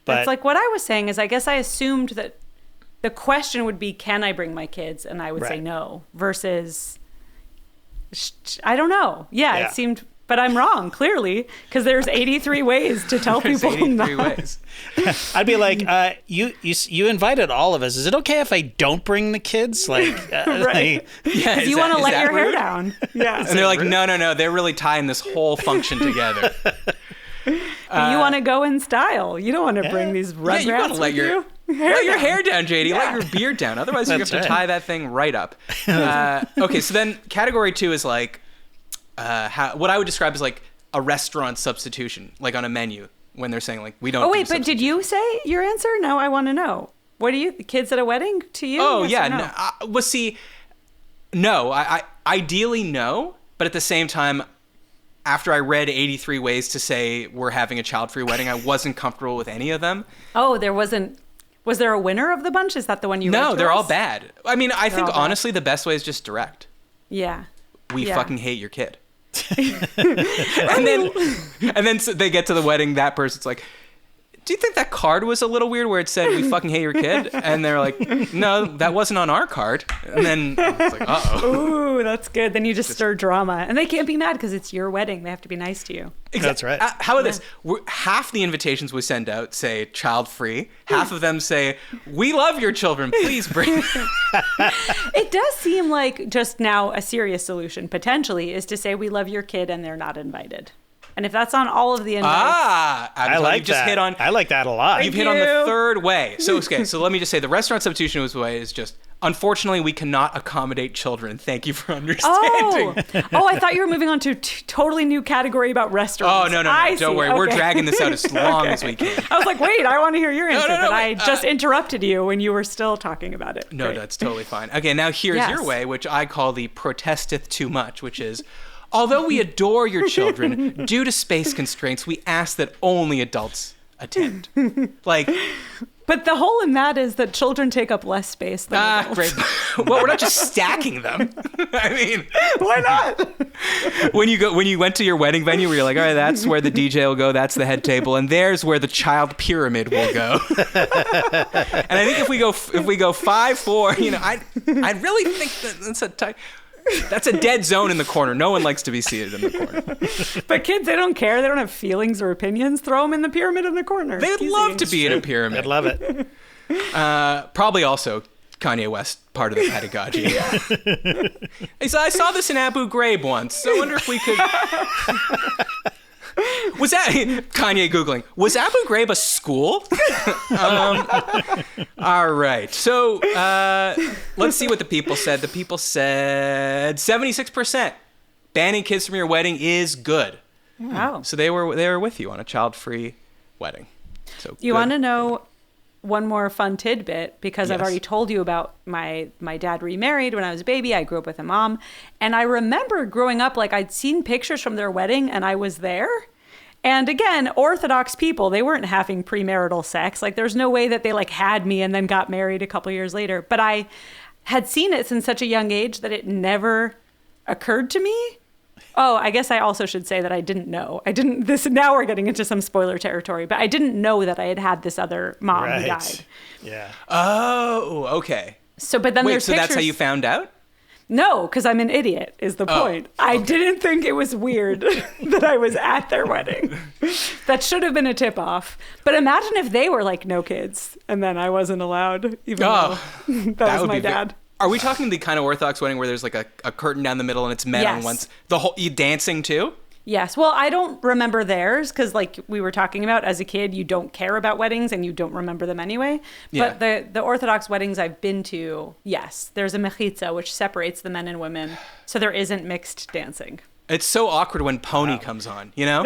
but that's like what I was saying is I guess I assumed that the question would be, can I bring my kids? And I would say Right. no versus, I don't know. Yeah, Yeah. it seemed, but I'm wrong, clearly, because there's 83 ways to tell There's people 83 no. ways. I'd be like, you invited all of us. Is it okay if I don't bring the kids? Like, Right. Yeah, You want to let your hair down. Yeah. And they're like, no. They're really tying this whole function together. You want to go in style. You don't want to bring these Yeah, rugrats you gotta let with your you. let your down. hair down, JD. Yeah. Let your beard down. Otherwise, you have That's to right. tie that thing right up. Okay, so then category 2 is like what I would describe as like a restaurant substitution, like on a menu when they're saying like we don't. Oh, do wait, but did you say your answer? No, I want to know. What do you, the kids at a wedding to you? Oh Yes yeah, or no? well, see, no. I ideally no, but at the same time, after I read 83 ways to say we're having a child-free wedding, I wasn't comfortable with any of them. Oh, there wasn't. Was there a winner of the bunch? Is that the one you read No, to they're all us? bad. I mean, I think all bad. honestly the best way is just direct. Yeah. We Yeah. fucking hate your kid. and then so they get to the wedding. That person's like, "Do you think that card was a little weird where it said we fucking hate your kid?" And they're like, "No, that wasn't on our card." And then it's like, "Uh-oh." Ooh, that's good. Then you just stir drama, and they can't be mad because it's your wedding. They have to be nice to you. That's right. How about this? Half the invitations we send out say child-free. Half of them say, "We love your children. Please bring." It does seem like just now a serious solution potentially is to say we love your kid and they're not invited. And if that's on all of the invites, I like you just that. hit on. I like that a lot. You've hit on the third way. So okay, so let me just say the restaurant substitution way is just unfortunately we cannot accommodate children. Thank you for understanding. oh, I thought you were moving on to a totally new category about restaurants. Oh no, I don't see. worry. We're Okay. dragging this out as long as we can. I was like, wait, I want to hear your answer, no, but I wait, just interrupted you when you were still talking about it. No, Great. that's totally fine. Okay, now here's Yes. your way, which I call the protesteth too much, which is, although we adore your children, due to space constraints, we ask that only adults attend. Like, But the hole in that is that children take up less space than adults. great. Well, we're not just stacking them. I mean, Why not? when you went to your wedding venue, where you're like, all right, that's where the DJ will go, that's the head table, and there's where the child pyramid will go. And I think if we go 5-4, I really think that's a dead zone in the corner. No one likes to be seated in the corner. But kids, they don't care. They don't have feelings or opinions. Throw them in the pyramid in the corner. They'd Easy. love to be in a pyramid. I'd love it. Probably also Kanye West part of the pedagogy. So I saw this in Abu Ghraib once. So I wonder if we could. Was that Kanye Googling? Was Abu Ghraib a school? All right. So let's see what the people said. The people said 76% banning kids from your wedding is good. Wow. So they were with you on a child-free wedding. So You good. want to know one more fun tidbit, because I've Yes. already told you about my dad remarried when I was a baby. I grew up with a mom. And I remember growing up, like I'd seen pictures from their wedding and I was there. And again, Orthodox people, they weren't having premarital sex. Like there's no way that they like had me and then got married a couple years later. But I had seen it since such a young age that it never occurred to me. Oh, I guess I also should say that I didn't know. Now we're getting into some spoiler territory, but I didn't know that I had had this other mom who died. Yeah. Oh, okay. So, but then Wait, there's so pictures. that's how you found out? No, because I'm an idiot is the point. I didn't think it was weird that I was at their wedding. That should have been a tip off. But imagine if they were like no kids and then I wasn't allowed, even though that was my dad. Are we talking the kind of Orthodox wedding where there's like a curtain down the middle and it's men on once? You dancing too? Yes. Well, I don't remember theirs because like we were talking about as a kid, you don't care about weddings and you don't remember them anyway. Yeah. But the Orthodox weddings I've been to, yes, there's a mechitza, which separates the men and women. So there isn't mixed dancing. It's so awkward when Pony comes on, you know?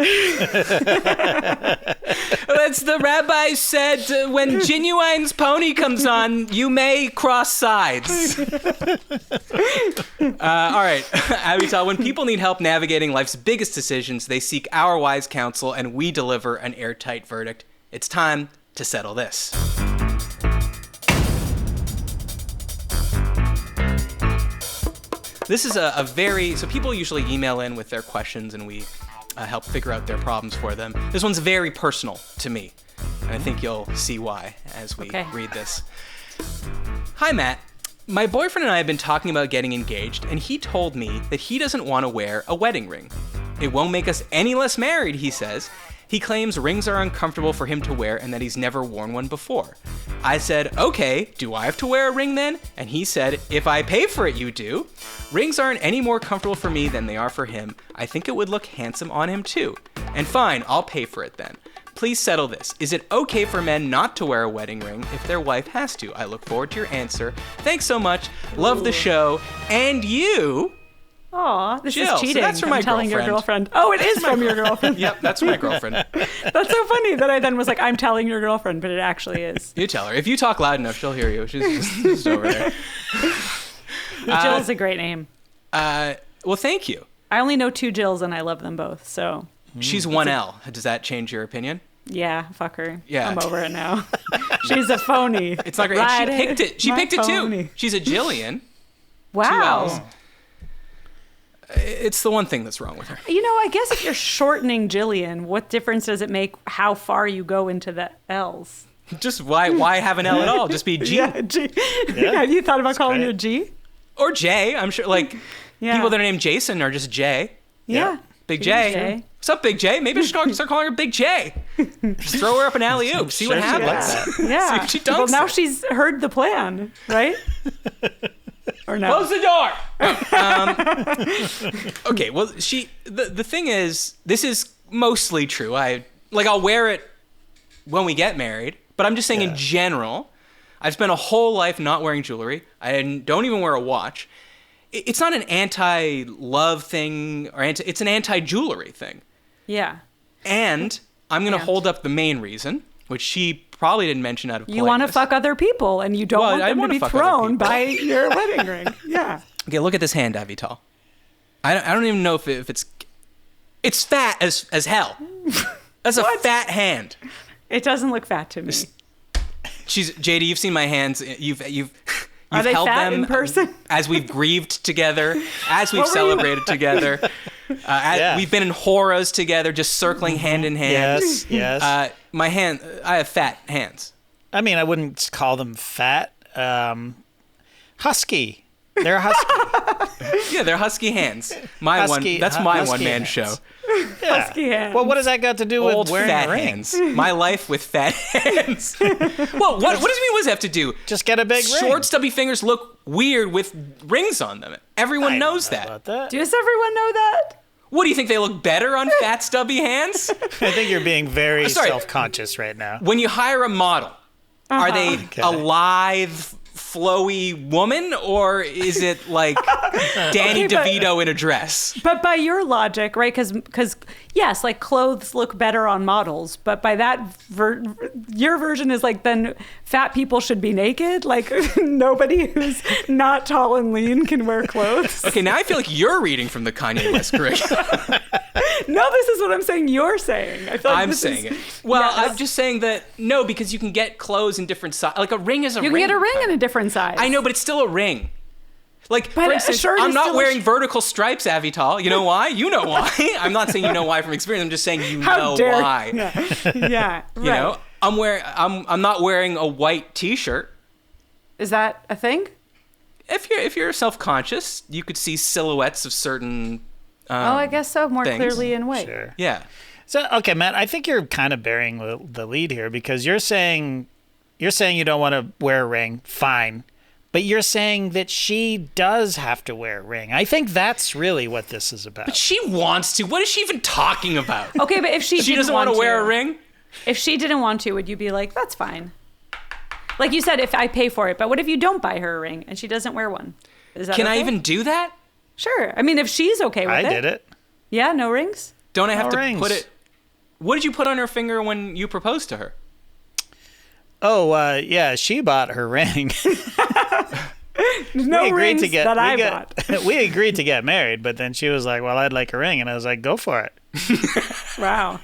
That's the rabbi said when Genuine's Pony comes on, you may cross sides. All right, Avital, when people need help navigating life's biggest decisions, they seek our wise counsel and we deliver an airtight verdict. It's time to settle this. This is so people usually email in with their questions and we help figure out their problems for them. This one's very personal to me, and I think you'll see why as we read this. Hi, Matt. My boyfriend and I have been talking about getting engaged, and he told me that he doesn't want to wear a wedding ring. It won't make us any less married, he says. He claims rings are uncomfortable for him to wear and that he's never worn one before. I said, okay, do I have to wear a ring then? And he said, if I pay for it, you do. Rings aren't any more comfortable for me than they are for him. I think it would look handsome on him too. And fine, I'll pay for it then. Please settle this. Is it okay for men not to wear a wedding ring if their wife has to? I look forward to your answer. Thanks so much. Love the show. And you... Aw, this Jill, is cheating. so that's from my telling girlfriend. your girlfriend. Oh, it is from your girlfriend. Yep, that's my girlfriend. That's so funny that I then was like, I'm telling your girlfriend, but it actually is. You tell her. If you talk loud enough, she'll hear you. She's just over there. Jill is a great name. Well, thank you. I only know 2 Jills and I love them both, so. She's 1L. Does that change your opinion? Yeah, fuck her. Yeah. I'm over it now. She's a phony. It's not great. Ride She picked it. She my picked it pony. too. She's a Jillian. Wow. 2 L's. It's the one thing that's wrong with her. You know, I guess if you're shortening Jillian, what difference does it make how far you go into the L's? Just why have an L at all? Just be G. Yeah, G. Have you thought about calling her G? Or J. I'm sure, like, people that are named Jason are just J. Yeah. Big J. What's up, Big J? Maybe I should start calling her Big J. Just throw her up an alley-oop. See what happens. Yeah. See if she dunks Well, now it. she's heard the plan, right? Or no? Close the door. Okay. Well, the thing is, this is mostly true. I'll wear it when we get married, but I'm just saying in general, I've spent a whole life not wearing jewelry. I don't even wear a watch. It's not an anti-love thing it's an anti-jewelry thing. Yeah. And I'm going to hold up the main reason, which she probably didn't mention out of politeness. You want to fuck other people, and you don't want them to be thrown by your wedding ring. Yeah. Okay, look at this hand, Avital. I don't even know if it's fat as hell. That's a fat hand. It doesn't look fat to me. JD, you've seen my hands. You've Are they held fat them in person? as we've grieved together, as we've celebrated together. We've been in horas together, just circling hand in hand. Yes. My hand, I have fat hands. I mean, I wouldn't call them fat. Husky. They're husky. Yeah, they're husky hands. That's my one-man hands. show. Yeah. Husky hands. Well, what does that got to do Old with wearing fat a ring? hands. My life with fat hands. Well, what does it mean? What does it have to do? Just get a big ring. Short, stubby fingers look weird with rings on them. Everyone knows that. About that. Does everyone know that? What do you think? They look better on fat, stubby hands? I think you're being very Sorry. self-conscious right now. When you hire a model, are they a lithe, flowy woman, or is it like Danny DeVito in a dress? But by your logic, right? Because yes, like clothes look better on models, but by that, your version is like then fat people should be naked. Like nobody who's not tall and lean can wear clothes. Okay, now I feel like you're reading from the Kanye West curriculum. No, this is what I'm saying. You're saying. I feel like I'm saying it. Well, yes. I'm just saying that no, because you can get clothes in different sizes. Like a ring is a ring. You can get a ring in a different size. I know, but it's still a ring. Like, But for a instance, shirt I'm is not still a wearing vertical stripes, Avital. You know why? You know why. I'm not saying you know why from experience. I'm just saying you How know dare why. Yeah, You know, I'm not wearing a white T-shirt. Is that a thing? If you're self-conscious, you could see silhouettes of certain. I guess so. More things. clearly in white. Sure. Yeah. So, okay, Matt, I think you're kind of bearing the lead here because you're saying you don't want to wear a ring. Fine. But you're saying that she does have to wear a ring. I think that's really what this is about. But she wants to. What is she even talking about? Okay, but if she doesn't want to wear a ring? If she didn't want to, would you be like, that's fine? Like you said, if I pay for it. But what if you don't buy her a ring and she doesn't wear one? Is that Can okay? I even do that? Sure. I mean, if she's okay with it. I did it. Yeah, no rings? Don't I have No to rings. put it? What did you put on her finger when you proposed to her? Oh, yeah, she bought her ring. No rings that I bought. We agreed to get married, but then she was like, well, I'd like a ring. And I was like, go for it. Wow.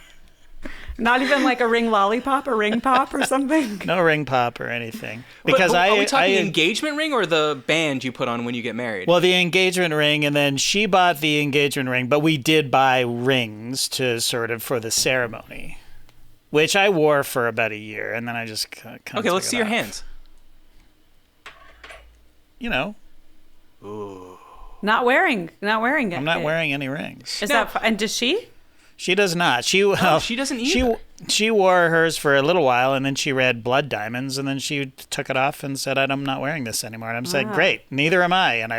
Not even like a ring lollipop, a ring pop or something? No ring pop or anything. But are we talking engagement ring or the band you put on when you get married? Well, the engagement ring, and then she bought the engagement ring, but we did buy rings to sort of for the ceremony, which I wore for about a year, and then I just kind of okay, let's see your hands. You know, Not wearing it. I'm not wearing any rings. Is that and does she? She does not. She doesn't either. She wore hers for a little while, and then she read Blood Diamonds, and then she took it off and said, "I'm not wearing this anymore." And I'm saying, "Great, neither am I." And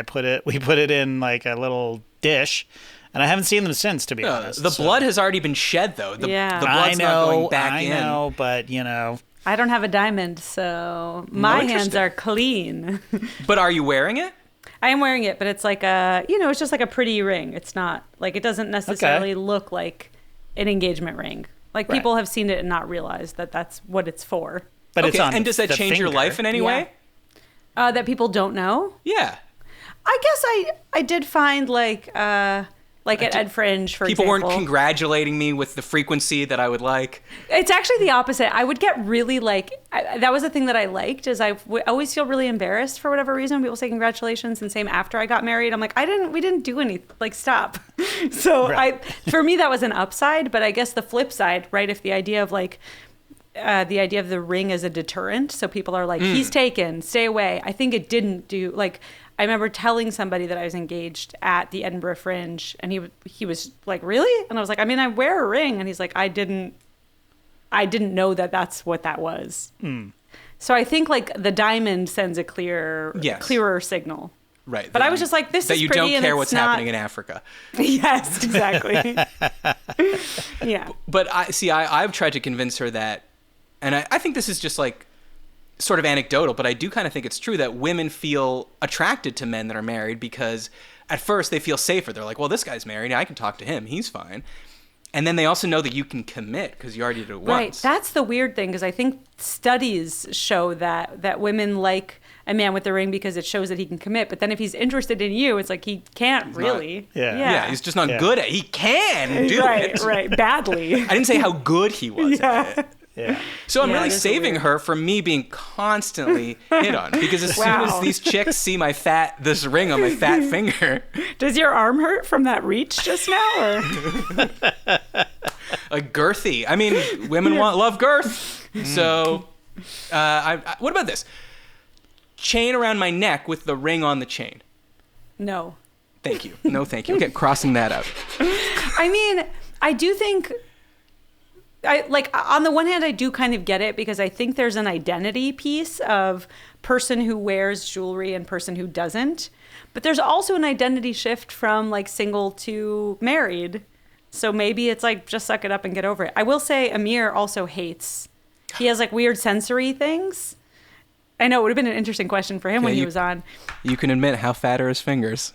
we put it in like a little dish, and I haven't seen them since. To be honest, the blood has already been shed, though. The blood's not going back in. I know, but you know. I don't have a diamond, so my hands are clean. But are you wearing it? I am wearing it, but it's like it's just like a pretty ring. It's not like it doesn't necessarily look like an engagement ring. Like people have seen it and not realized that that's what it's for. But it's on. And does that the change your finger. life in any way? That people don't know? Yeah. I guess I did find like at Ed Fringe, for People example. weren't congratulating me with the frequency that I would like. It's actually the opposite. I would get really that was the thing that I liked is I would always feel really embarrassed for whatever reason. People say congratulations and same after I got married. I'm like, we didn't do anything. Like, stop. So for me, that was an upside, but I guess the flip side, right? If the idea of the ring as a deterrent. So people are like, he's taken, stay away. I think it didn't do I remember telling somebody that I was engaged at the Edinburgh Fringe, and he was like, "Really?" And I was like, "I mean, I wear a ring." And he's like, "I didn't know that that's what that was." So I think like the diamond sends a clearer signal. Right. But I was just like, "This is pretty." That you don't care and what's happening in Africa. Yes, exactly. Yeah. But I've tried to convince her that, and I think this is just like sort of anecdotal, but I do kind of think it's true that women feel attracted to men that are married because at first they feel safer. They're like, well, this guy's married. I can talk to him. He's fine. And then they also know that you can commit because you already did it once. Right. That's the weird thing because I think studies show that women like a man with the ring because it shows that he can commit. But then if he's interested in you, it's like he can't really. Yeah. He's just not good at it. He can do it. Right. Badly. I didn't say how good he was at it. Yeah. So I'm really saving her from me being constantly hit on because as soon as these chicks see this ring on my fat finger. Does your arm hurt from that reach just now? Or? Girthy. I mean, women love girth. So what about this? Chain around my neck with the ring on the chain. No. Thank you. No, thank you. Okay, crossing that out. I mean, I do think... on the one hand, I do kind of get it because I think there's an identity piece of person who wears jewelry and person who doesn't. But there's also an identity shift from like single to married. So maybe it's like, just suck it up and get over it. I will say Amir also hates, he has like weird sensory things. I know it would have been an interesting question for him when he you- was on. You can admit how fat are his fingers.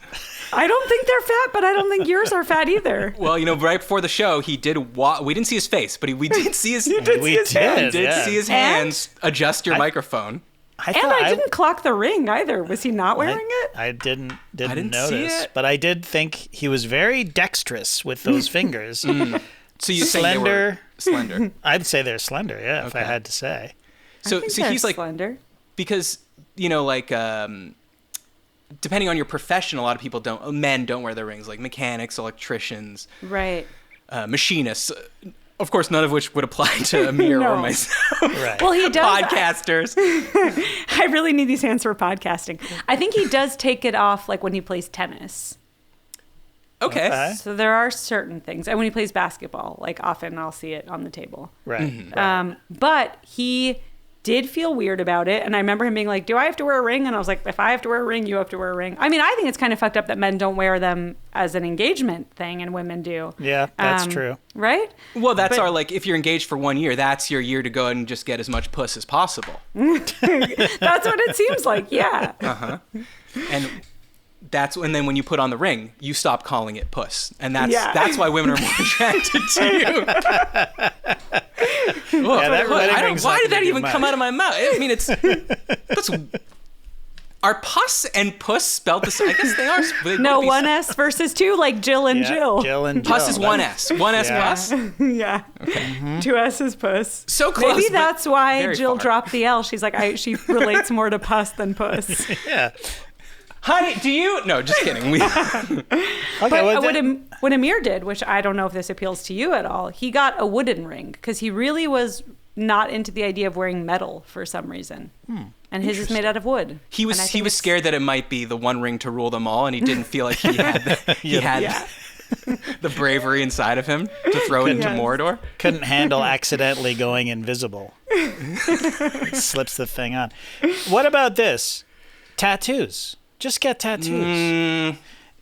I don't think they're fat, but I don't think yours are fat either. Well, right before the show, he did. We didn't see his face, but we did see his. We did, yeah. see his hands adjust your microphone. I didn't clock the ring either. Was he not wearing it? I didn't didn't notice, see it. but I did think he was very dexterous with those fingers. So you Slender. saying they were slender? I'd say they're slender, yeah, if I Okay. had to say. So I think they're he's like slender. because depending on your profession, a lot of people men don't wear their rings, like mechanics, electricians, Right. machinists. Of course, none of which would apply to Amir or No. myself. Right. Well, he does. Podcasters. I really need these hands for podcasting. I think he does take it off like when he plays tennis. Okay. So there are certain things. And when he plays basketball, like often I'll see it on the table. Right. But he did feel weird about it. And I remember him being like, do I have to wear a ring? And I was like, if I have to wear a ring, you have to wear a ring. I mean, I think it's kind of fucked up that men don't wear them as an engagement thing and women do. Yeah, that's true. Right? Well, that's But- our, like, if you're engaged for 1 year, that's your year to go and just get as much puss as possible. That's what it seems like. Yeah. And and then when you put on the ring, you stop calling it puss. And Yeah. that's why women are more attracted to you. Look, that wedding ring's why not did that gonna do even come much. out of my mouth? I mean, are puss and puss spelled the same? I guess they are. They No, would be one S versus two, like Jill and Yeah, Jill. Jill and Jill. Puss is one S. One S Yeah. puss? Yeah. Two S's puss. So close, Maybe but that's why very Jill far. dropped the L. She's like, she relates more to puss than puss. Yeah. Honey, do you? No, just kidding. Okay, But well, what Amir did, which I don't know if this appeals to you at all, he got a wooden ring because he really was not into the idea of wearing metal for some reason. And his is made out of wood. He was And I think he was it's- scared that it might be the one ring to rule them all, and he didn't feel like he had Yeah. the bravery inside of him to throw it into Yes. Mordor. couldn't handle accidentally going invisible. Slips the thing on. What about this? Tattoos. Just get tattoos.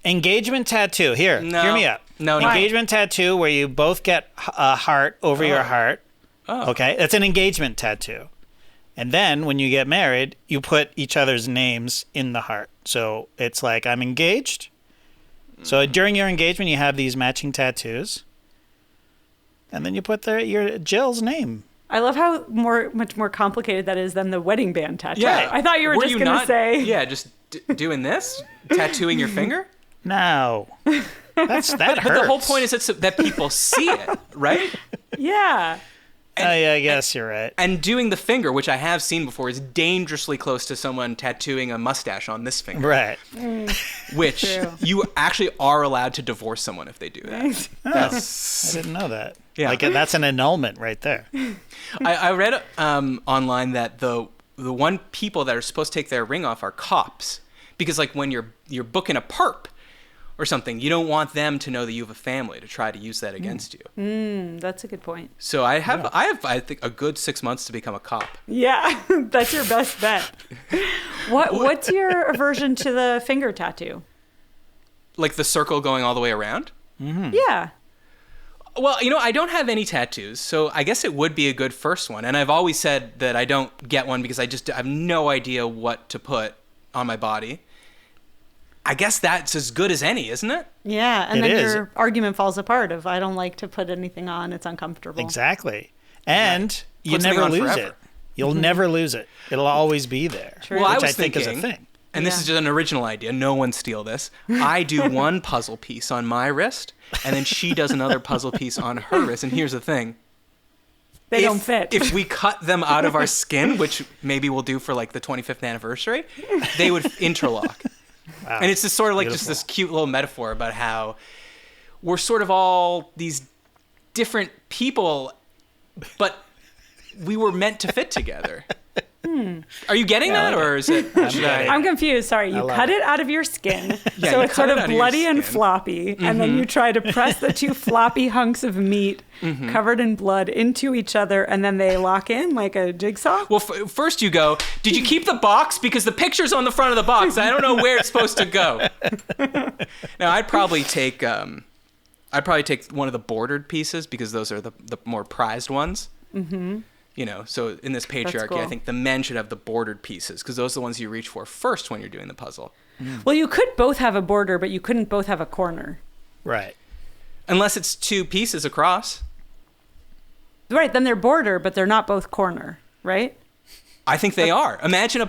Engagement tattoo. Here, No. hear me out. No. Engagement tattoo where you both get a heart over your heart. Oh. Okay, that's an engagement tattoo. And then when you get married, you put each other's names in the heart. So it's like, I'm engaged. So during your engagement, you have these matching tattoos. And then you put your Jill's name. I love how much more complicated that is than the wedding band tattoo. Yeah, I thought you were just going to not- say. Yeah, just doing this, tattooing your finger. No. That hurts. But the whole point is that people see it, right? Yeah. Yeah, I guess you're right. And doing the finger, which I have seen before, is dangerously close to someone tattooing a mustache on this finger. Right. Which True. you actually are allowed to divorce someone if they do that. I didn't know that. Yeah. Like that's an annulment right there. I read online that the one people that are supposed to take their ring off are cops, because like when you're booking a perp or something, you don't want them to know that you have a family to try to use that against you. That's a good point. So I have I think a good 6 months to become a cop. Yeah, that's your best bet. What's your aversion to the finger tattoo? Like the circle going all the way around? Yeah. Well, I don't have any tattoos, so I guess it would be a good first one. And I've always said that I don't get one because I have no idea what to put on my body. I guess that's as good as any, isn't it? Yeah, and It then is. your argument falls apart of I don't like to put anything on, it's uncomfortable. Exactly. And you Put something never on lose forever. it. You'll never lose it. It'll always be there. True. Well, Which I was think thinking, is a thing. and this Yeah. is just an original idea. No one steal this. I do one puzzle piece on my wrist, and then she does another puzzle piece on her wrist. And here's the thing. They don't fit. If we cut them out of our skin, which maybe we'll do for like the 25th anniversary, they would interlock. Wow. And it's just sort of like Beautiful. just this cute little metaphor about how we're sort of all these different people, but we were meant to fit together. Are you getting that, or is it? Should I? I'm confused. Sorry, you love cut it. it out of your skin, Yeah, so you it's cut sort it of out of your bloody and skin. floppy, and then you try to press the two floppy hunks of meat covered in blood into each other, and then they lock in like a jigsaw. Well, first you go, did you keep the box? Because the picture's on the front of the box. I don't know where it's supposed to go. Now, I'd probably take one of the bordered pieces because those are the more prized ones. Mm-hmm. So in this patriarchy, cool. I think the men should have the bordered pieces because those are the ones you reach for first when you're doing the puzzle. Well, you could both have a border, but you couldn't both have a corner. Right. Unless it's 2 pieces across. Right, then they're border, but they're not both corner, right? I think they are. Imagine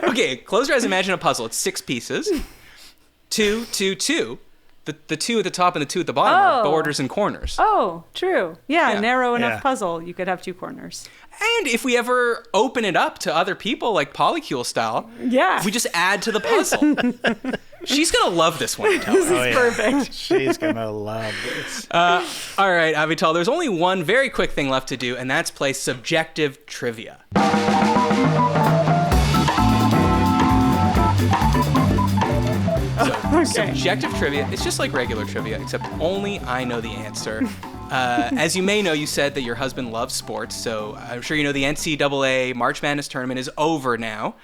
okay, close your eyes. Imagine a puzzle. It's 6 pieces. 2, 2, 2. The 2 at the top and the 2 at the bottom are borders and corners. Oh, true. Yeah, narrow enough Yeah. puzzle. You could have 2 corners. And if we ever open it up to other people, like polycule style, Yeah. we just add to the puzzle. She's going to love this one, I tell her. Oh, yeah. Perfect. She's going to love this. All right, Avital, there's only one very quick thing left to do, and that's play subjective trivia. Subjective trivia, it's just like regular trivia, except only I know the answer. As you may know, you said that your husband loves sports, so I'm sure you know the NCAA March Madness tournament is over now.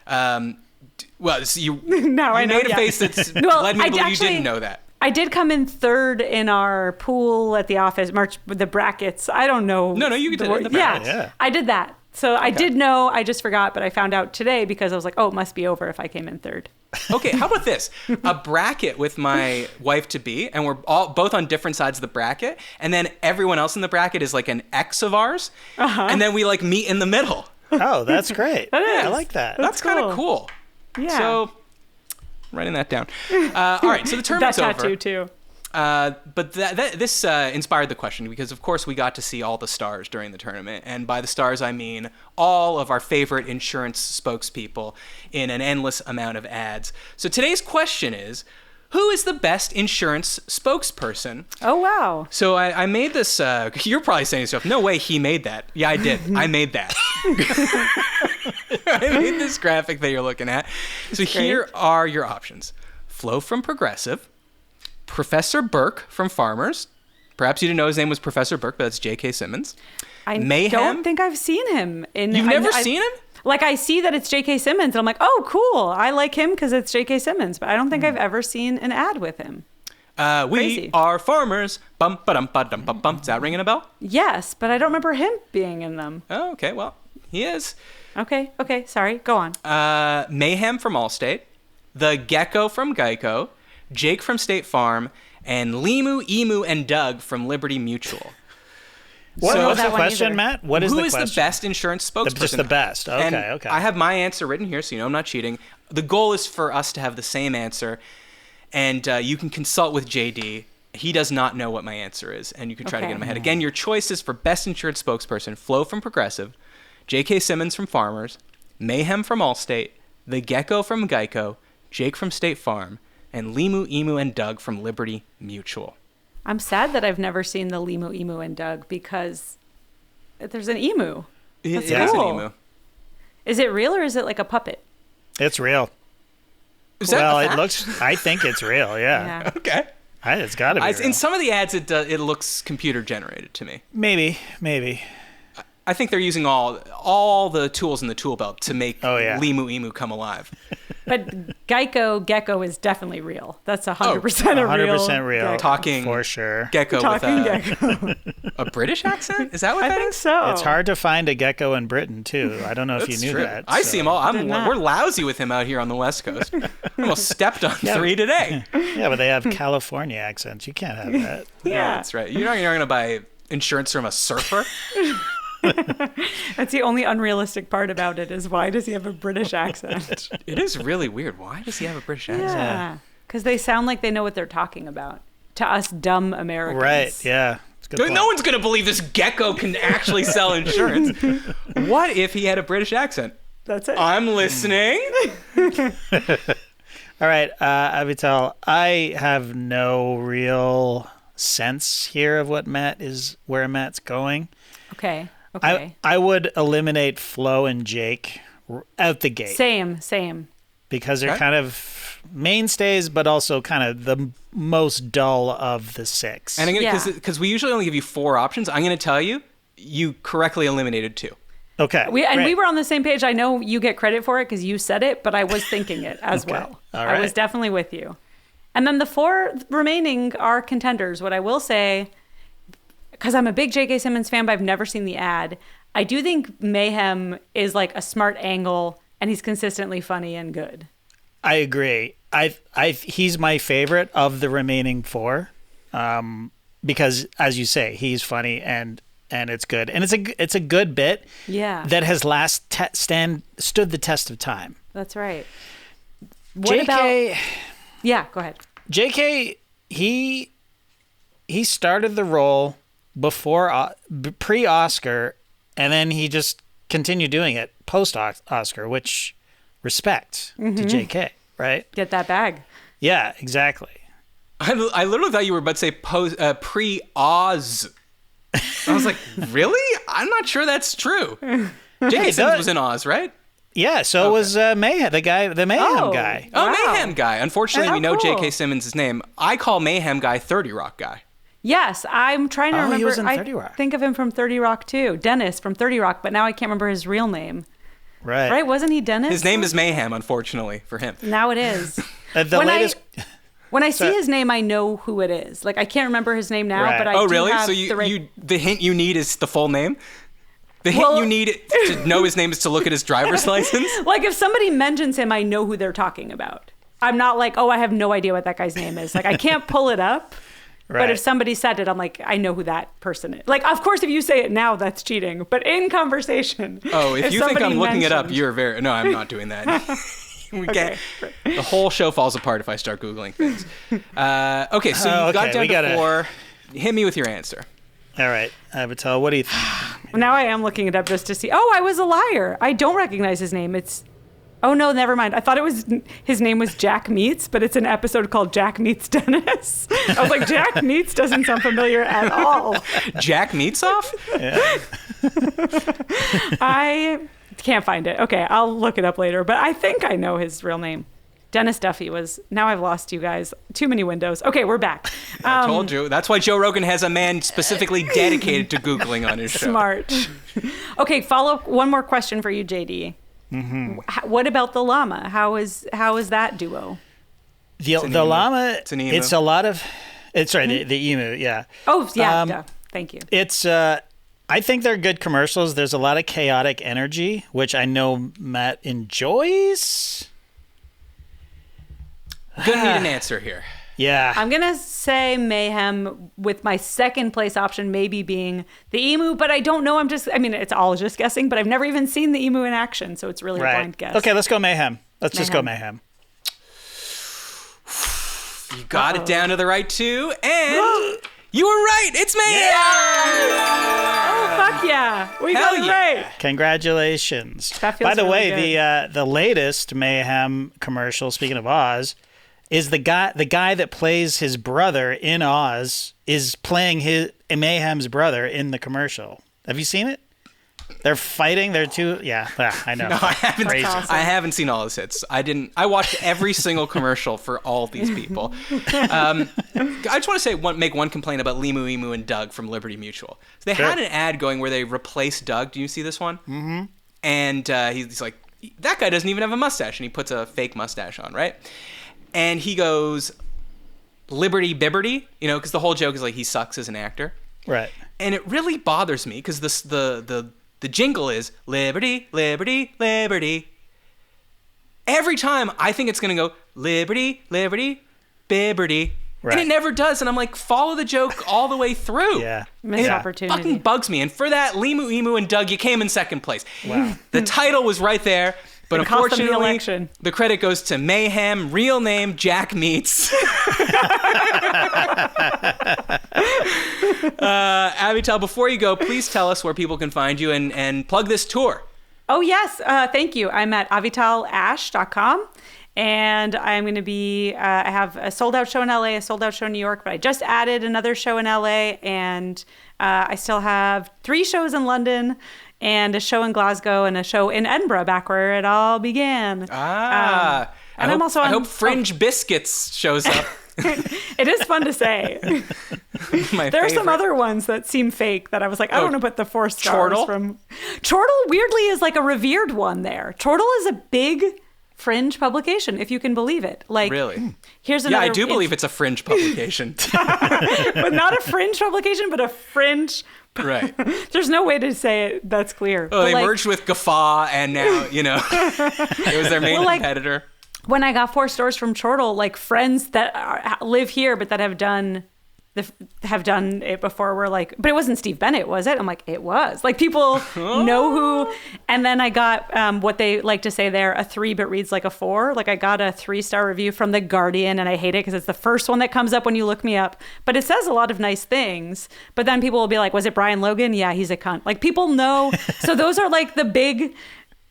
You Now I know, made a yeah. face that's Well, led me to I believe you actually- didn't know that. I did come in 3rd in our pool at the office, March with the brackets. I don't know. No, you did it in the brackets. Yeah, Yeah. I did that. So I did know, I just forgot, but I found out today because I was like, oh, it must be over if I came in 3rd. Okay, how about this? A bracket with my wife-to-be, and we're both on different sides of the bracket, and then everyone else in the bracket is like an ex of ours, and then we like meet in the middle. Oh, that's great. is. I like that. That's kind of cool. Yeah. So, writing that down. All right, so the that tournament's tattoo over. too. But this inspired the question because, of course, we got to see all the stars during the tournament. And by the stars, I mean all of our favorite insurance spokespeople in an endless amount of ads. So today's question is, who is the best insurance spokesperson? Oh, wow. So I made this, you're probably saying to yourself, no way he made that. Yeah, I did. I made that. I made this graphic that you're looking at. So here are your options. Flo from Progressive. Professor Burke from Farmers. Perhaps you didn't know his name was Professor Burke, but that's J.K. Simmons. I Mayhem? don't think I've seen him. You've never seen him? Like, I see that it's J.K. Simmons, and I'm like, oh, cool. I like him because it's J.K. Simmons, but I don't think I've ever seen an ad with him. We Crazy. are farmers. Bum, ba-dum, ba-dum, bum, bum. Is that ringing a bell? Yes, but I don't remember him being in them. Oh, okay. Well, he is. Okay, sorry. Go on. Mayhem from Allstate. The Gecko from Geico. Jake from State Farm. And Limu, Emu, and Doug from Liberty Mutual. What So- was the that one question, either. Matt? What is Who the is question? the best insurance spokesperson? Just the best. Okay, And okay. I have my answer written here, so you know I'm not cheating. The goal is for us to have the same answer, and you can consult with JD. He does not know what my answer is, and you can try to get Okay. in my head. Again, your choices for best insurance spokesperson: Flo from Progressive, J.K. Simmons from Farmers, Mayhem from Allstate, The Gecko from Geico, Jake from State Farm, and Limu, Emu, and Doug from Liberty Mutual. I'm sad that I've never seen the Limu, Emu, and Doug because there's an emu. That's It is an cool. emu. Is it real or is it like a puppet? It's real. Is that Well, a it fact? looks. I think it's real. Yeah. Okay. It's got to be real. In some of the ads, it looks computer generated to me. Maybe. I think they're using all the tools in the tool belt to make yeah. Limu Emu come alive. But Gecko is definitely real. That's 100% a real. 100% real. Gecko. Talking For sure. gecko Talking with gecko. a British accent? Is that what I that think is? so. It's hard to find a gecko in Britain too. I don't know if That's you knew true. that. I so- see him all. Did not. We're lousy with him out here on the West Coast. Almost stepped on 3 today. Yeah, but they have California accents. You can't have that. Yeah. That's right. You're not going to buy insurance from a surfer? That's the only unrealistic part about it is why does he have a British accent? It is really weird. Why does he have a British accent? Yeah. Because they sound like they know what they're talking about. To us dumb Americans. Right. Yeah. It's a good point. No one's going to believe this gecko can actually sell insurance. What if he had a British accent? That's it. I'm listening. All right, Avital, I have no real sense here of where Matt's going. Okay. I would eliminate Flo and Jake out the gate Same. because they're Okay. kind of mainstays, but also kind of the most dull of the 6. And Yeah. because we usually only give you 4 options, I'm going to tell you, you correctly eliminated 2. okay, We great. were on the same page. I know you get credit for it because you said it, but I was thinking it as well. All I was right. definitely with you. And then the 4 remaining are contenders. What I will say, because I'm a big J.K. Simmons fan, but I've never seen the ad. I do think Mayhem is like a smart angle, and he's consistently funny and good. I agree. He's my favorite of the remaining four, because as you say, he's funny and it's good, and it's a good bit. Yeah. That has stood the test of time. That's right. JK. Yeah, go ahead. JK, he started the role before pre-Oscar, and then he just continued doing it post-Oscar, which respect to JK, right? Get that bag. Yeah, exactly. I literally thought you were about to say pre-Oz. I was like, really? I'm not sure that's true. J.K. Simmons was in Oz, right? Yeah, so was Mayhem, the Mayhem guy. Oh, Wow. Mayhem guy. Unfortunately, we know cool. J.K. Simmons' name. I call Mayhem guy 30 Rock guy. Yes, I'm trying to remember. He was in 30 Rock. I think of him from 30 Rock too. Dennis from 30 Rock, but now I can't remember his real name. Right. Right? Wasn't he Dennis? His name is Mayhem, unfortunately, for him. Now it is. The When I see his name, I know who it is. Like, I can't remember his name now, Right. but I Oh, do really? have So the hint you need is the full name? The hint you need to know his name is to look at his driver's license? Like, if somebody mentions him, I know who they're talking about. I'm not like, oh, I have no idea what that guy's name is. Like, I can't pull it up. Right. But if somebody said it, I'm like, I know who that person is. Like, of course, if you say it now, that's cheating. But in conversation. Oh, if you think I'm somebody looking it up, mentioned- you're very... No, I'm not doing that. The whole show falls apart if I start Googling things. Okay, so you got down to 4. Hit me with your answer. All right, Avital, what do you think? Now I am looking it up just to see. Oh, I was a liar. I don't recognize his name. Oh, no, never mind. I thought his name was Jack Meets, but it's an episode called Jack Meets Dennis. I was like, Jack Meets doesn't sound familiar at all. Jack Meatsoff? Yeah. I can't find it. Okay, I'll look it up later, but I think I know his real name. Dennis Duffy was... Now I've lost you guys. Too many windows. Okay, we're back. I told you. That's why Joe Rogan has a man specifically dedicated to Googling on his show. Smart. Okay, follow up. One more question for you, JD. Mm-hmm. What about the llama? How is that duo? The llama, It's an emu. it's a lot of... the emu, yeah. Oh, yeah, duh. Thank you. It's... I think they're good commercials. There's a lot of chaotic energy, which I know Matt enjoys. Gonna need an answer here. Yeah. I'm going to say Mayhem with my second place option maybe being the emu, but I don't know. It's all just guessing, but I've never even seen the emu in action, so it's really a blind guess. Okay, let's go Mayhem. Let's just go Mayhem. You got it down to the right two, and you were right. It's Mayhem. Oh, fuck yeah. We got it right. Congratulations. That feels By the way, really the latest Mayhem commercial, speaking of Oz, is the guy that plays his brother in Oz is playing Mayhem's brother in the commercial. Have you seen it? They're fighting. They're two. Yeah, I know. No, I haven't. Crazy. I haven't seen all his hits. I watched every single commercial for all these people. I just want to make one complaint about Limu, Emu, and Doug from Liberty Mutual. They had an ad going where they replaced Doug. Do you see this one? Mm-hmm. And he's like, that guy doesn't even have a mustache, and he puts a fake mustache on, right? And he goes, Liberty Bibberty, because the whole joke is like he sucks as an actor. Right. And it really bothers me because the jingle is Liberty, Liberty, Liberty. Every time I think it's going to go Liberty, Liberty, Bibberty. Right. And it never does. And I'm like, follow the joke all the way through. Yeah. Missed It opportunity. fucking bugs me. And for that, Limu, Emu, and Doug, you came in second place. Wow. The title was right there. But It cost them the unfortunately, election. the credit goes to Mayhem, real name Jack Meets. Avital, before you go, please tell us where people can find you and plug this tour. Oh, yes. Thank you. I'm at avitalash.com. And I'm going to be, I have a sold out show in LA, a sold out show in New York, but I just added another show in LA. And I still have 3 shows in London and a show in Glasgow and a show in Edinburgh, back where it all began. And I'm also on... I hope Fringe Biscuits shows up. It is fun to say. There are some other ones that seem fake that I was like, I don't want to put the 4 stars Chortle? from... Chortle weirdly is like a revered one there. Chortle is a big fringe publication, if you can believe it. Like, Really? Here's Yeah, another. I do believe it's a fringe publication. but not a fringe publication, but a fringe. Right. There's no way to say it that's clear. Well, But, they like, merged with Guffaw, and now, it was their main Well, like, competitor. when I got 4 stars from Chortle, like friends that live here but that have done it before were like, but it wasn't Steve Bennett, was it? I'm like, it was. Like, people know who. And then I got what they like to say there, a 3 but reads like a 4. Like, I got a 3-star review from The Guardian, and I hate it because it's the first one that comes up when you look me up. But it says a lot of nice things. But then people will be like, was it Brian Logan? Yeah, he's a cunt. Like, people know. So those are like the big,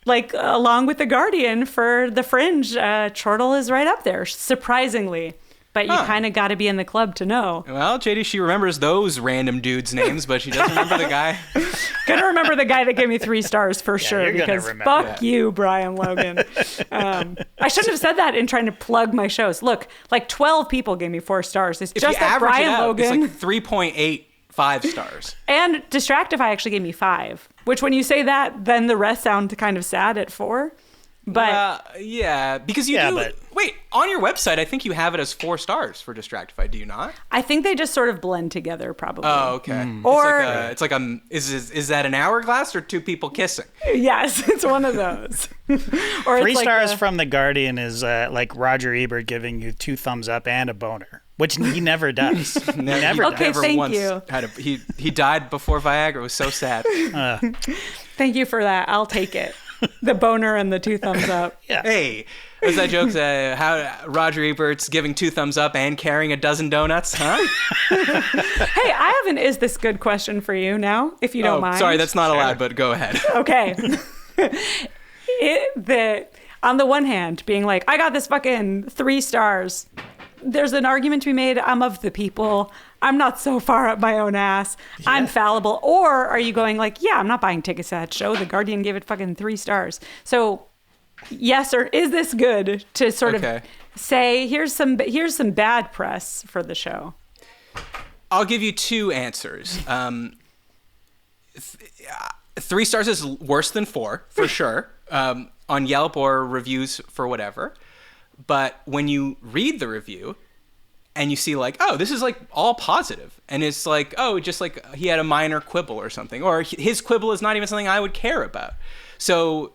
like, along with The Guardian for the fringe, Chortle is right up there, surprisingly. But you kind of got to be in the club to know. Well, JD, she remembers those random dudes' names, but she doesn't remember the guy. Gonna remember the guy that gave me 3 stars for sure, you're gonna because remember. fuck you, Brian Logan. I shouldn't have said that in trying to plug my shows. Look, like 12 people gave me 4 stars. It's If just you that average Brian it out, Logan it's like 3.85 stars. and Distractify actually gave me 5. Which, when you say that, then the rest sound kind of sad at 4. But Yeah, because you do. but- Wait, on your website, I think you have it as 4 stars for Distractify. Do you not? I think they just sort of blend together, probably. Oh, okay. Or- it's like is that an hourglass or 2 people kissing? Yes, it's one of those. Or 3 it's like stars the- from The Guardian is like Roger Ebert giving you 2 thumbs up and a boner, which he never does. He never Okay, does. thank once you. Had he died before Viagra. It was so sad. Thank you for that. I'll take it. The boner and the 2 thumbs up. Yeah. Hey, was that joke? How Roger Ebert's giving 2 thumbs up and carrying a dozen donuts? Huh? Hey, I have an is this good question for you now, if you don't mind. Sorry, that's not allowed. But go ahead. Okay. On the one hand, being like, I got this fucking 3 stars. There's an argument to be made. I'm of the people. I'm not so far up my own ass. I'm fallible. Or are you going like, yeah, I'm not buying tickets to that show. The Guardian gave it fucking 3 stars. So yes, or is this good to sort Okay. of say, here's some bad press for the show? I'll give you 2 answers. 3 stars is worse than 4, for sure, on Yelp or reviews for whatever. But when you read the review and you see like, oh, this is like all positive, and it's like, oh, just like he had a minor quibble or something, or his quibble is not even something I would care about. So,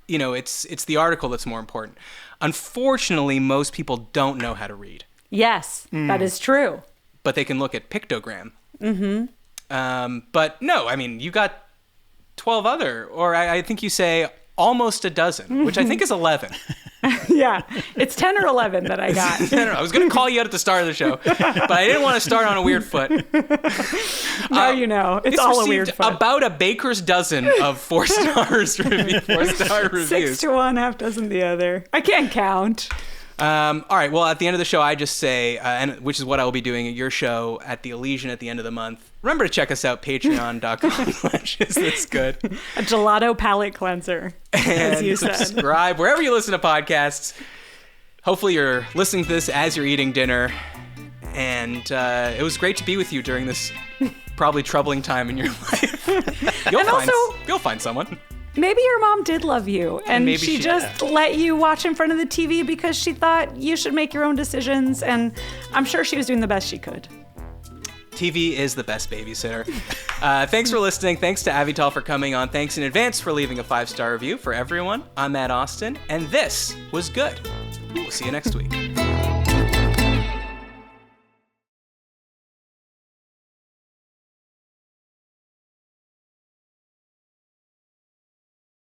it's the article that's more important. Unfortunately, most people don't know how to read. Yes, that is true. But they can look at pictogram. But no, I mean, you got 12 other, or I think you say almost a dozen, which I think is 11. Yeah, it's 10 or 11 that I got. I don't know. I was going to call you out at the start of the show, but I didn't want to start on a weird foot. Now you know. It's all a received weird foot. about a baker's dozen of 4 stars 4-star reviews. 6 to 1, half dozen the other. I can't count. All right. Well, at the end of the show, I just say, and which is what I will be doing at your show at the Elysian at the end of the month. Remember to check us out, patreon.com/isthisgood. A gelato palate cleanser, as you said. Subscribe wherever you listen to podcasts. Hopefully you're listening to this as you're eating dinner. And it was great to be with you during this probably troubling time in your life. You'll find someone. Maybe your mom did love you, and maybe she she just let you watch in front of the TV because she thought you should make your own decisions, and I'm sure she was doing the best she could. TV is the best babysitter. Thanks for listening. Thanks to Avital for coming on. Thanks in advance for leaving a 5-star review for everyone. I'm Matt Austin, and this was good. We'll see you next week.